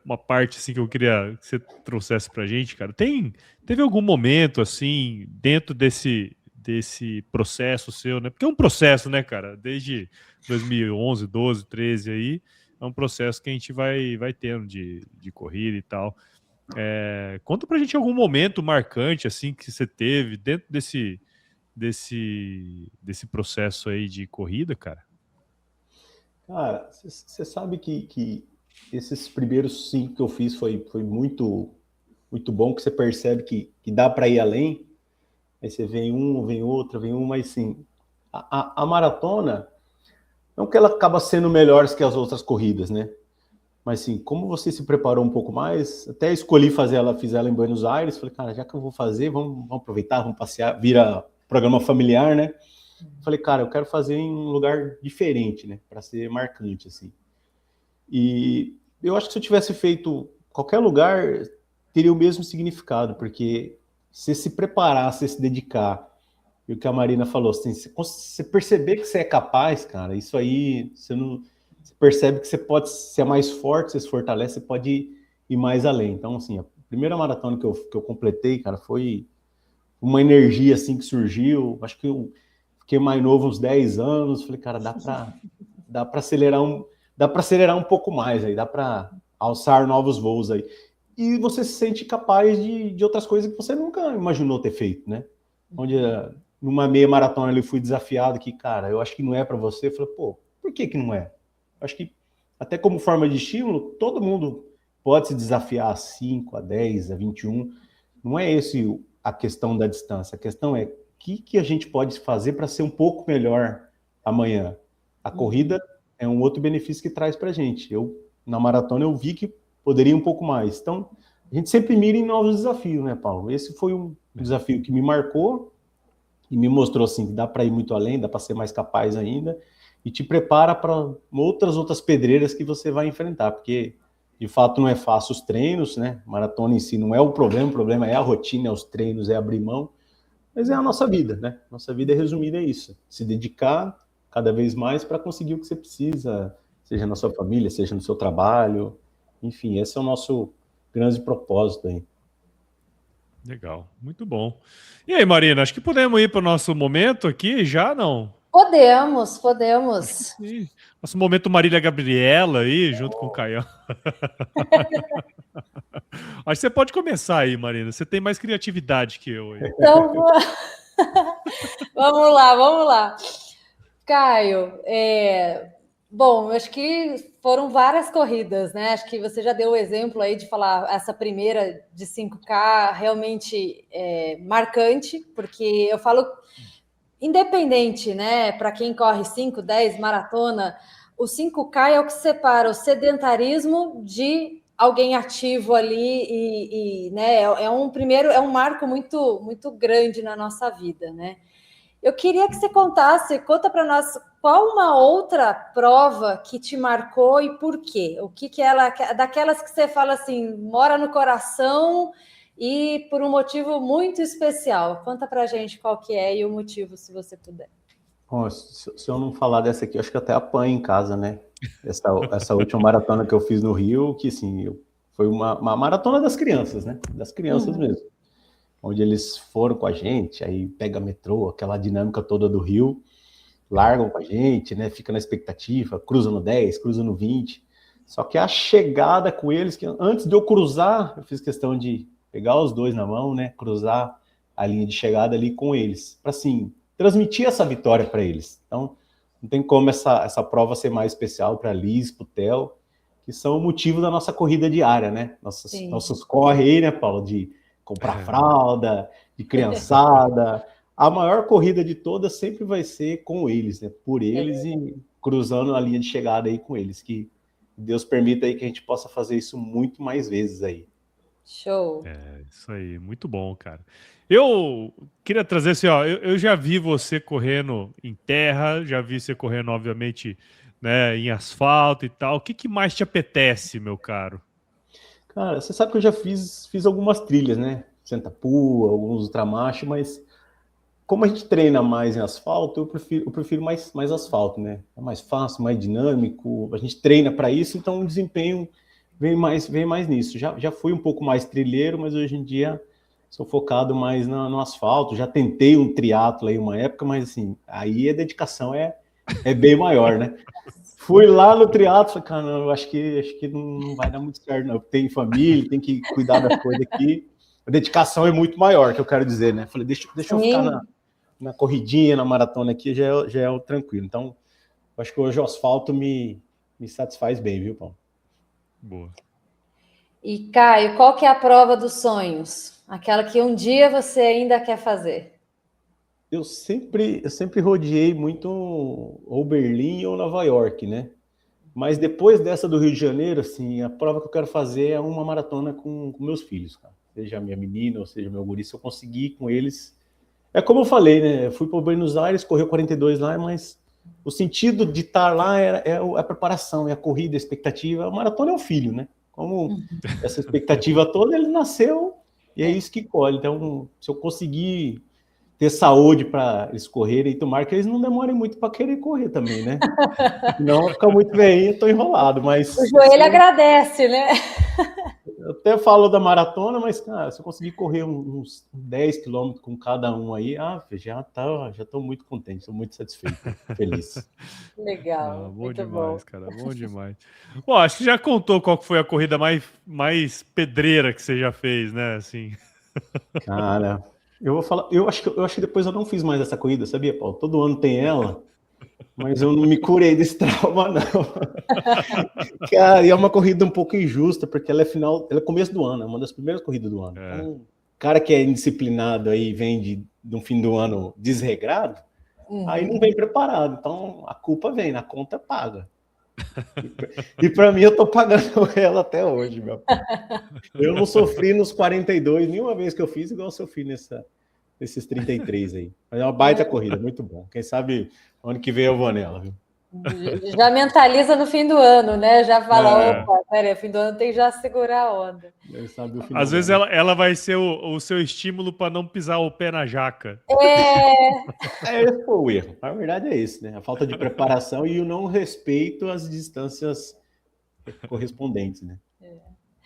uma parte assim que eu queria que você trouxesse pra gente, cara. Teve algum momento assim dentro desse processo seu, né? Porque é um processo, né, cara? Desde 2011, 12, 13 aí, é um processo que a gente vai tendo de corrida e tal. Conta pra gente algum momento marcante assim que você teve dentro desse processo aí de corrida, cara. Cara, você sabe que esses primeiros 5 que eu fiz foi muito, muito bom, que você percebe que dá para ir além. Aí você vem outro, mas sim, a maratona, não que ela acaba sendo melhor que as outras corridas, né? Mas sim, como você se preparou um pouco mais, até escolhi fiz ela em Buenos Aires, falei, cara, já que eu vou fazer, vamos aproveitar, vamos passear, vira programa familiar, né? Falei, cara, eu quero fazer em um lugar diferente, né? Para ser marcante, assim. E eu acho que se eu tivesse feito qualquer lugar, teria o mesmo significado, porque se preparar, se dedicar, e o que a Marina falou, assim, você perceber que você é capaz, cara, isso aí, você percebe que você pode ser mais forte, você se fortalece, você pode ir mais além. Então, assim, a primeira maratona que eu completei, cara, foi uma energia, assim, que surgiu, acho que eu fiquei mais novo, uns 10 anos, falei, cara, dá para acelerar um pouco mais aí, dá para alçar novos voos aí. E você se sente capaz de outras coisas que você nunca imaginou ter feito, né? Onde numa meia maratona ali fui desafiado que, cara, eu acho que não é para você. Eu falei, pô, por que não é? Eu acho que até como forma de estímulo, todo mundo pode se desafiar a 5, a 10, a 21. Não é esse a questão da distância. A questão é o que a gente pode fazer para ser um pouco melhor amanhã. A corrida é um outro benefício que traz para a gente. Na maratona, eu vi que poderia um pouco mais. Então, a gente sempre mira em novos desafios, né, Paulo? Esse foi um desafio que me marcou e me mostrou, assim, que dá para ir muito além, dá para ser mais capaz ainda, e te prepara para outras pedreiras que você vai enfrentar, porque, de fato, não é fácil os treinos, né? Maratona em si não é o problema é a rotina, é os treinos, é abrir mão, mas é a nossa vida, né? Nossa vida é resumida a isso, se dedicar cada vez mais para conseguir o que você precisa, seja na sua família, seja no seu trabalho, enfim, esse é o nosso grande propósito aí. Legal, muito bom. E aí, Marina, acho que podemos ir para o nosso momento aqui já, não? Podemos. Sim. Nosso momento Marília Gabriela aí, junto com o Caião. Acho que você pode começar aí, Marina. Você tem mais criatividade que eu aí. Então, vamos lá. Caio, Bom, eu acho que foram várias corridas, né? Acho que você já deu o exemplo aí de falar essa primeira de 5K realmente marcante, porque eu falo independente, né? Para quem corre 5, 10, maratona, o 5K é o que separa o sedentarismo de alguém ativo ali né, é um marco muito muito grande na nossa vida, né? Eu queria que você conta para nós qual uma outra prova que te marcou e por quê? O que ela, daquelas que você fala assim, mora no coração e por um motivo muito especial. Conta para a gente qual que é e o motivo, se você puder. Bom, se eu não falar dessa aqui, eu acho que até apanho em casa, né? Essa última maratona que eu fiz no Rio, que assim, foi uma maratona das crianças, né? Das crianças mesmo. Onde eles foram com a gente, aí pega metrô, aquela dinâmica toda do Rio, largam com a gente, né? Fica na expectativa, cruza no 10, cruza no 20. Só que a chegada com eles, que antes de eu cruzar, eu fiz questão de pegar os dois na mão, né? Cruzar a linha de chegada ali com eles, para assim, transmitir essa vitória para eles. Então, não tem como essa prova ser mais especial para a Liz, para o Theo, que são o motivo da nossa corrida diária, né? Nossos corre aí, né, Paulo, de comprar fralda, de criançada. A maior corrida de todas sempre vai ser com eles, né? Por eles e cruzando a linha de chegada aí com eles. Que Deus permita aí que a gente possa fazer isso muito mais vezes aí. Show. Isso aí, muito bom, cara. Eu queria trazer assim, ó, eu já vi você correndo em terra, já vi você correndo, obviamente, né, em asfalto e tal. O que mais te apetece, meu caro? Cara, você sabe que eu já fiz algumas trilhas, né? Senta Pua, alguns ultramacho, mas como a gente treina mais em asfalto, eu prefiro mais asfalto, né? É mais fácil, mais dinâmico, a gente treina para isso, então o desempenho vem mais nisso. Já fui um pouco mais trilheiro, mas hoje em dia sou focado mais no asfalto. Já tentei um triatlo aí uma época, mas assim, aí a dedicação é bem maior, né? Fui lá no triatlo, falei, cara, não, eu acho que não vai dar muito certo, não. Tem família, tem que cuidar das coisas aqui. A dedicação é muito maior, que eu quero dizer, né? Falei, deixa eu ficar na corridinha, na maratona aqui, já é o tranquilo. Então, acho que hoje o asfalto me satisfaz bem, viu, Paulo? Boa. E, Caio, qual que é a prova dos sonhos? Aquela que um dia você ainda quer fazer? Eu sempre rodeei muito ou Berlim ou Nova York, né? Mas depois dessa do Rio de Janeiro, assim, a prova que eu quero fazer é uma maratona com meus filhos, cara. Seja minha menina ou seja meu guri, se eu conseguir com eles. É como eu falei, né? Eu fui para Buenos Aires, correu 42 lá, mas o sentido de estar lá é a preparação, é a corrida, a expectativa. A maratona é o filho, né? Como essa expectativa toda, ele nasceu e é isso que colhe. Então, se eu conseguir ter saúde para eles correrem, e tomara que eles não demorem muito para querer correr também, né? Não ficar muito velhinho, estou enrolado, mas... O joelho agradece, né? Eu até falo da maratona, mas, cara, se eu conseguir correr uns 10 quilômetros com cada um aí, já estou muito contente, estou muito satisfeito, feliz. Legal, Bom muito demais, bom. cara, bom demais. Bom, acho que já contou qual foi a corrida mais pedreira que você já fez, né, assim. Cara, eu vou falar, eu acho que depois eu não fiz mais essa corrida, sabia, Paulo? Todo ano tem ela, mas eu não me curei desse trauma, não. Cara, e é uma corrida um pouco injusta, porque ela é começo do ano, é uma das primeiras corridas do ano. Então, o cara que é indisciplinado aí vem de um fim do ano desregrado, aí não vem preparado. Então, a culpa vem, na conta paga. E para mim, eu tô pagando ela até hoje, meu. Eu não sofri nos 42, nenhuma vez que eu fiz, igual eu sofri nesses 33 aí. Mas é uma baita corrida, muito bom. Quem sabe ano que vem eu vou nela, viu? Já mentaliza no fim do ano, né? Já fala, opa, peraí, fim do ano tem que já segurar a onda. Quem sabe o final Às vezes ela vai ser o seu estímulo para não pisar o pé na jaca. Esse foi o erro. A verdade é isso, né? A falta de preparação e o não respeito às distâncias correspondentes, né?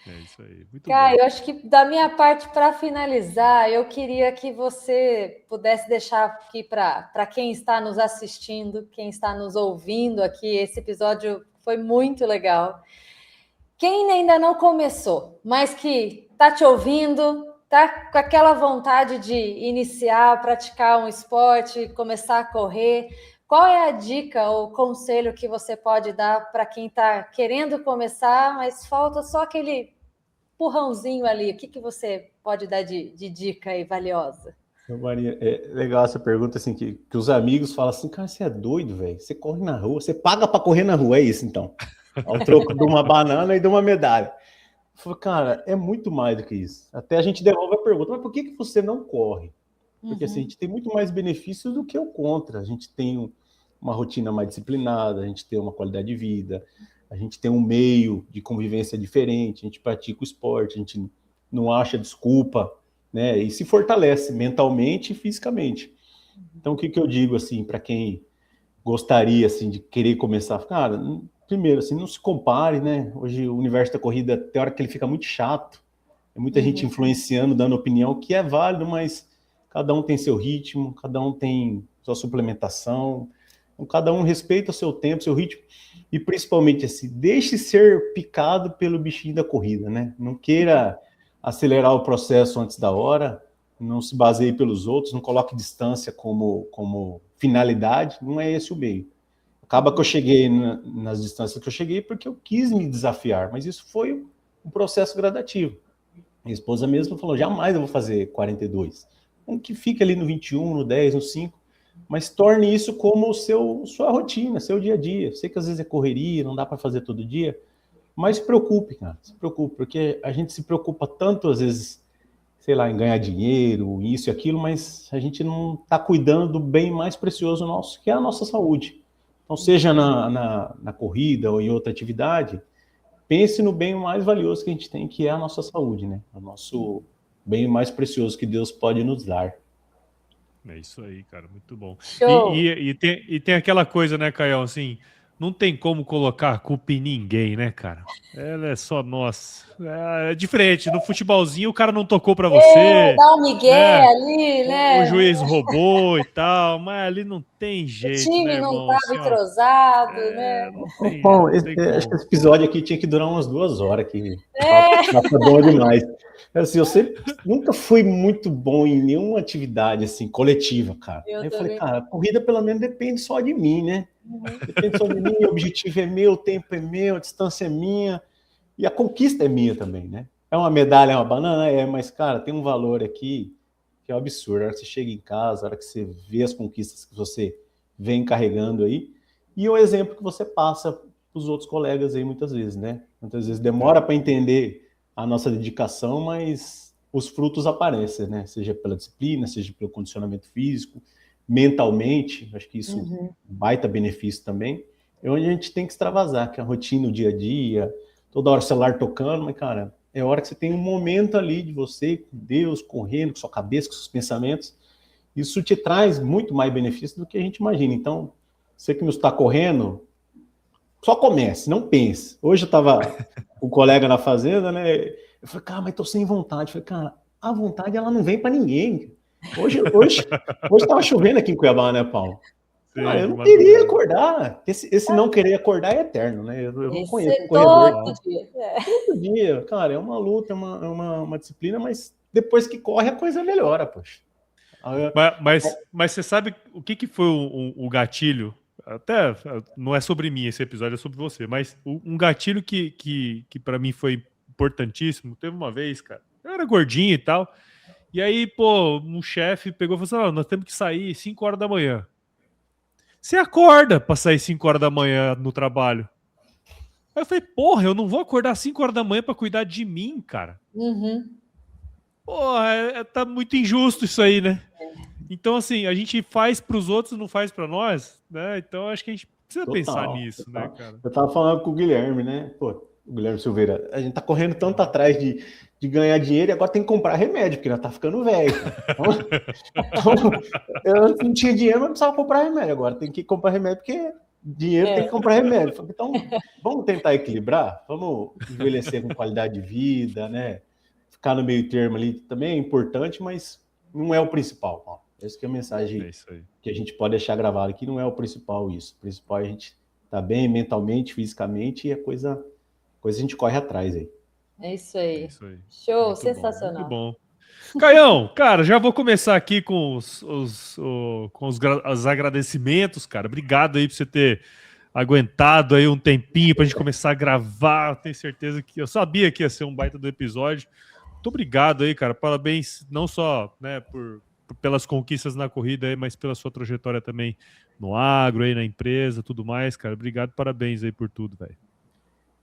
É isso aí, muito Caio, bom. eu acho que da minha parte, para finalizar, eu queria que você pudesse deixar aqui para quem está nos assistindo, quem está nos ouvindo aqui, esse episódio foi muito legal. Quem ainda não começou, mas que está te ouvindo, está com aquela vontade de iniciar, praticar um esporte, começar a correr, Qual é a dica ou conselho que você pode dar para quem está querendo começar, mas falta só aquele empurrãozinho ali? O que você pode dar de dica aí valiosa? Maria, é legal essa pergunta, assim, que os amigos falam assim, cara, você é doido, velho? Você corre na rua, você paga para correr na rua, é isso, então? Ao troco de uma banana e de uma medalha. Eu falo, cara, é muito mais do que isso. Até a gente devolve a pergunta, mas por que você não corre? Porque assim, a gente tem muito mais benefícios do que o contra. A gente tem uma rotina mais disciplinada, a gente tem uma qualidade de vida, a gente tem um meio de convivência diferente, a gente pratica o esporte, a gente não acha desculpa, né? E se fortalece mentalmente e fisicamente. Então, o que eu digo assim para quem gostaria assim de querer começar? Cara, primeiro assim, não se compare, né? Hoje o universo da corrida tem hora que ele fica muito chato, é muita gente influenciando, dando opinião, que é válido, mas cada um tem seu ritmo, cada um tem sua suplementação, então, cada um respeita o seu tempo, seu ritmo, e principalmente assim, deixe ser picado pelo bichinho da corrida, né? Não queira acelerar o processo antes da hora, não se baseie pelos outros, não coloque distância como finalidade, não é esse o meio. Acaba que eu cheguei nas distâncias que eu cheguei porque eu quis me desafiar, mas isso foi um processo gradativo. Minha esposa mesmo falou, jamais eu vou fazer 42. Que fique ali no 21, no 10, no 5, mas torne isso como sua rotina, seu dia a dia. Sei que às vezes é correria, não dá para fazer todo dia, mas se preocupe, cara, se preocupe, porque a gente se preocupa tanto, às vezes, sei lá, em ganhar dinheiro, isso e aquilo, mas a gente não está cuidando do bem mais precioso nosso, que é a nossa saúde. Então, seja na corrida ou em outra atividade, pense no bem mais valioso que a gente tem, que é a nossa saúde, né? O nosso bem mais precioso que Deus pode nos dar. É isso aí, cara, muito bom. Show! E tem aquela coisa, né, Caião, assim, não tem como colocar a culpa em ninguém, né, cara? Ela é só nossa. É diferente, no futebolzinho o cara não tocou pra você, Dá um migué né? ali, O né? juiz roubou e tal, mas ali não tem O jeito, né, time não irmão? estava Assim, ó, entrosado, né? Bom, não tem acho que como. esse episódio aqui tinha que durar umas 2 horas, que o É, papo tá bom demais. Assim, eu nunca fui muito bom em nenhuma atividade assim, coletiva, cara. eu Aí eu falei, também. cara, a corrida pelo menos depende só de mim, né? Depende só de mim, o objetivo é meu, o tempo é meu, a distância é minha e a conquista é minha também, né? É uma medalha, é uma banana? É, mas, cara, tem um valor aqui que é um absurdo. A hora que você chega em casa, a hora que você vê as conquistas que você vem carregando aí, e o exemplo que você passa para os outros colegas aí muitas vezes, né? Muitas vezes demora para entender a nossa dedicação, mas os frutos aparecem, né? Seja pela disciplina, seja pelo condicionamento físico, mentalmente, acho que isso baita benefício também. É onde a gente tem que extravasar, que é a rotina, o dia a dia, toda hora o celular tocando, mas, cara, é hora que você tem um momento ali de você, com Deus, correndo, com sua cabeça, com seus pensamentos. Isso te traz muito mais benefício do que a gente imagina. Então, você que não está correndo, só comece, não pense. Hoje eu estava com um colega na fazenda, né? Eu falei, cara, mas tô sem vontade. Eu falei, cara, a vontade ela não vem para ninguém. Hoje estava chovendo aqui em Cuiabá, né, Paulo? Cara, Sim, eu de não queria madrugada. acordar. Esse não querer acordar é eterno, né? Eu não Esse conheço um é corredor todo dia. É. todo dia. Cara, é uma luta, uma disciplina, mas depois que corre a coisa melhora, poxa. Mas você sabe o que foi o gatilho? Até não é sobre mim esse episódio, é sobre você. Mas um gatilho que para mim foi importantíssimo. Teve uma vez, cara, eu era gordinho e tal. E aí, pô, um chefe pegou e falou assim: nós temos que sair 5 horas da manhã. Você acorda pra sair 5 horas da manhã no trabalho. Aí eu falei, porra, eu não vou acordar 5 horas da manhã pra cuidar de mim, cara. Porra, tá muito injusto isso aí, né? Então, assim, a gente faz pros outros, não faz pra nós, né? Então, acho que a gente precisa pensar Total, nisso, né, total. cara? Eu tava falando com o Guilherme, né? Pô, o Guilherme Silveira, a gente tá correndo tanto atrás de ganhar dinheiro e agora tem que comprar remédio, porque nós tá ficando velho. Então, eu antes não tinha dinheiro, mas precisava comprar remédio. Agora tem que comprar remédio, porque dinheiro tem que comprar remédio. Então, vamos tentar equilibrar? Vamos envelhecer com qualidade de vida, né? Ficar no meio termo ali também é importante, mas não é o principal, Paulo. Essa que é a mensagem que a gente pode deixar gravado aqui, não é o principal isso. O principal é a gente estar bem mentalmente, fisicamente, e a coisa a gente corre atrás aí. É isso aí. É isso aí. Show, Muito sensacional. bom, muito bom. Caião, cara, já vou começar aqui com os agradecimentos, cara. Obrigado aí por você ter aguentado aí um tempinho pra gente começar a gravar. Tenho certeza que eu sabia que ia ser um baita do episódio. Muito obrigado aí, cara. Parabéns, não só, né, pelas conquistas na corrida aí, mas pela sua trajetória também no agro aí, na empresa, tudo mais, cara. Obrigado, parabéns aí por tudo, velho.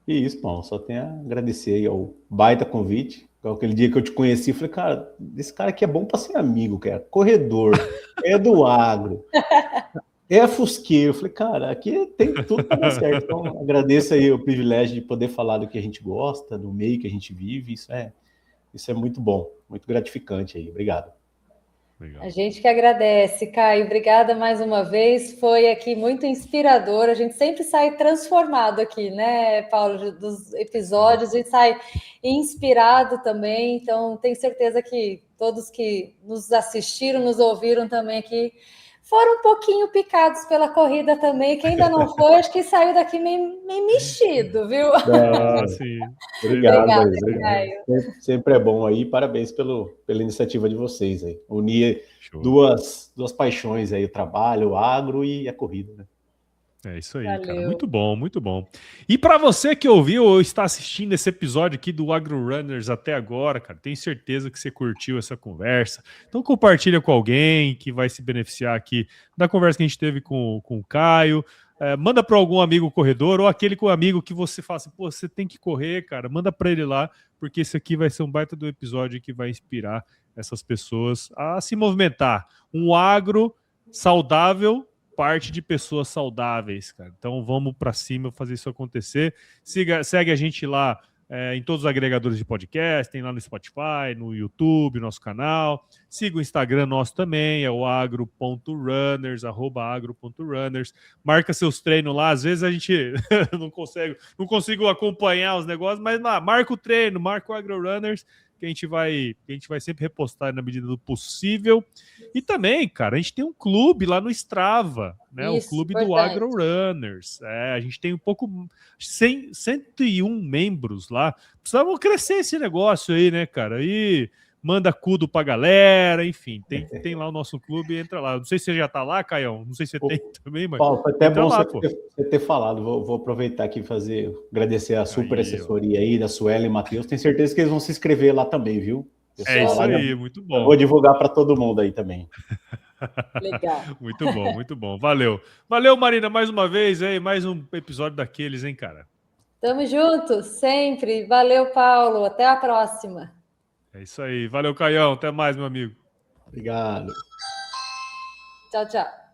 E isso, Paulo, só tenho a agradecer aí ao baita convite. Aquele dia que eu te conheci, eu falei, cara, esse cara aqui é bom para ser amigo, cara. Corredor, é do agro, é fusqueiro. Eu falei, cara, aqui tem tudo para dar certo. Então, agradeço aí o privilégio de poder falar do que a gente gosta, do meio que a gente vive. Isso é muito bom, muito gratificante aí. Obrigado. Legal. A gente que agradece, Caio. Obrigada mais uma vez. Foi aqui muito inspirador. A gente sempre sai transformado aqui, né, Paulo? Dos episódios, a gente sai inspirado também. Então, tenho certeza que todos que nos assistiram, nos ouviram também aqui, foram um pouquinho picados pela corrida também. Quem ainda não foi, acho que saiu daqui meio mexido, viu? Sim. Obrigado. Caio. Sempre é bom aí. Parabéns pela iniciativa de vocês aí. Unir duas paixões aí, o trabalho, o agro e a corrida, né? É isso aí, Valeu. cara. Muito bom, muito bom. E para você que ouviu ou está assistindo esse episódio aqui do Agro Runners até agora, cara, tenho certeza que você curtiu essa conversa. Então compartilha com alguém que vai se beneficiar aqui da conversa que a gente teve com o Caio. Manda para algum amigo corredor ou aquele com amigo que você fala assim, pô, você tem que correr, cara. Manda para ele lá, porque esse aqui vai ser um baita do episódio que vai inspirar essas pessoas a se movimentar. Um agro saudável parte de pessoas saudáveis, cara. Então vamos para cima fazer isso acontecer. Segue a gente lá em todos os agregadores de podcast, tem lá no Spotify, no YouTube, nosso canal. Siga o Instagram nosso também, é o agro.runners, @agro.runners. Marca seus treinos lá, às vezes a gente não consigo acompanhar os negócios, mas lá, marca o treino, marca o AgroRunners, que a gente vai sempre repostar na medida do possível. E também, cara, a gente tem um clube lá no Strava, né? Isso, o clube importante. do AgroRunners. A gente tem um pouco 101 membros lá. Precisamos crescer esse negócio aí, né, cara? E manda cudo pra galera, enfim, tem lá o nosso clube, entra lá. Não sei se você já tá lá, Caião, não sei se você tem também, mas Paulo, foi até bom lá, você ter falado. Vou aproveitar aqui e agradecer a super assessoria aí da Sueli e Matheus. Tenho certeza que eles vão se inscrever lá também, viu? É isso aí, muito bom. Eu vou divulgar para todo mundo aí também. Legal. Muito bom, muito bom. Valeu. Valeu, Marina, mais uma vez aí, mais um episódio daqueles, hein, cara? Tamo junto, sempre. Valeu, Paulo. Até a próxima. É isso aí. Valeu, Caião. Até mais, meu amigo. Obrigado. Tchau, tchau.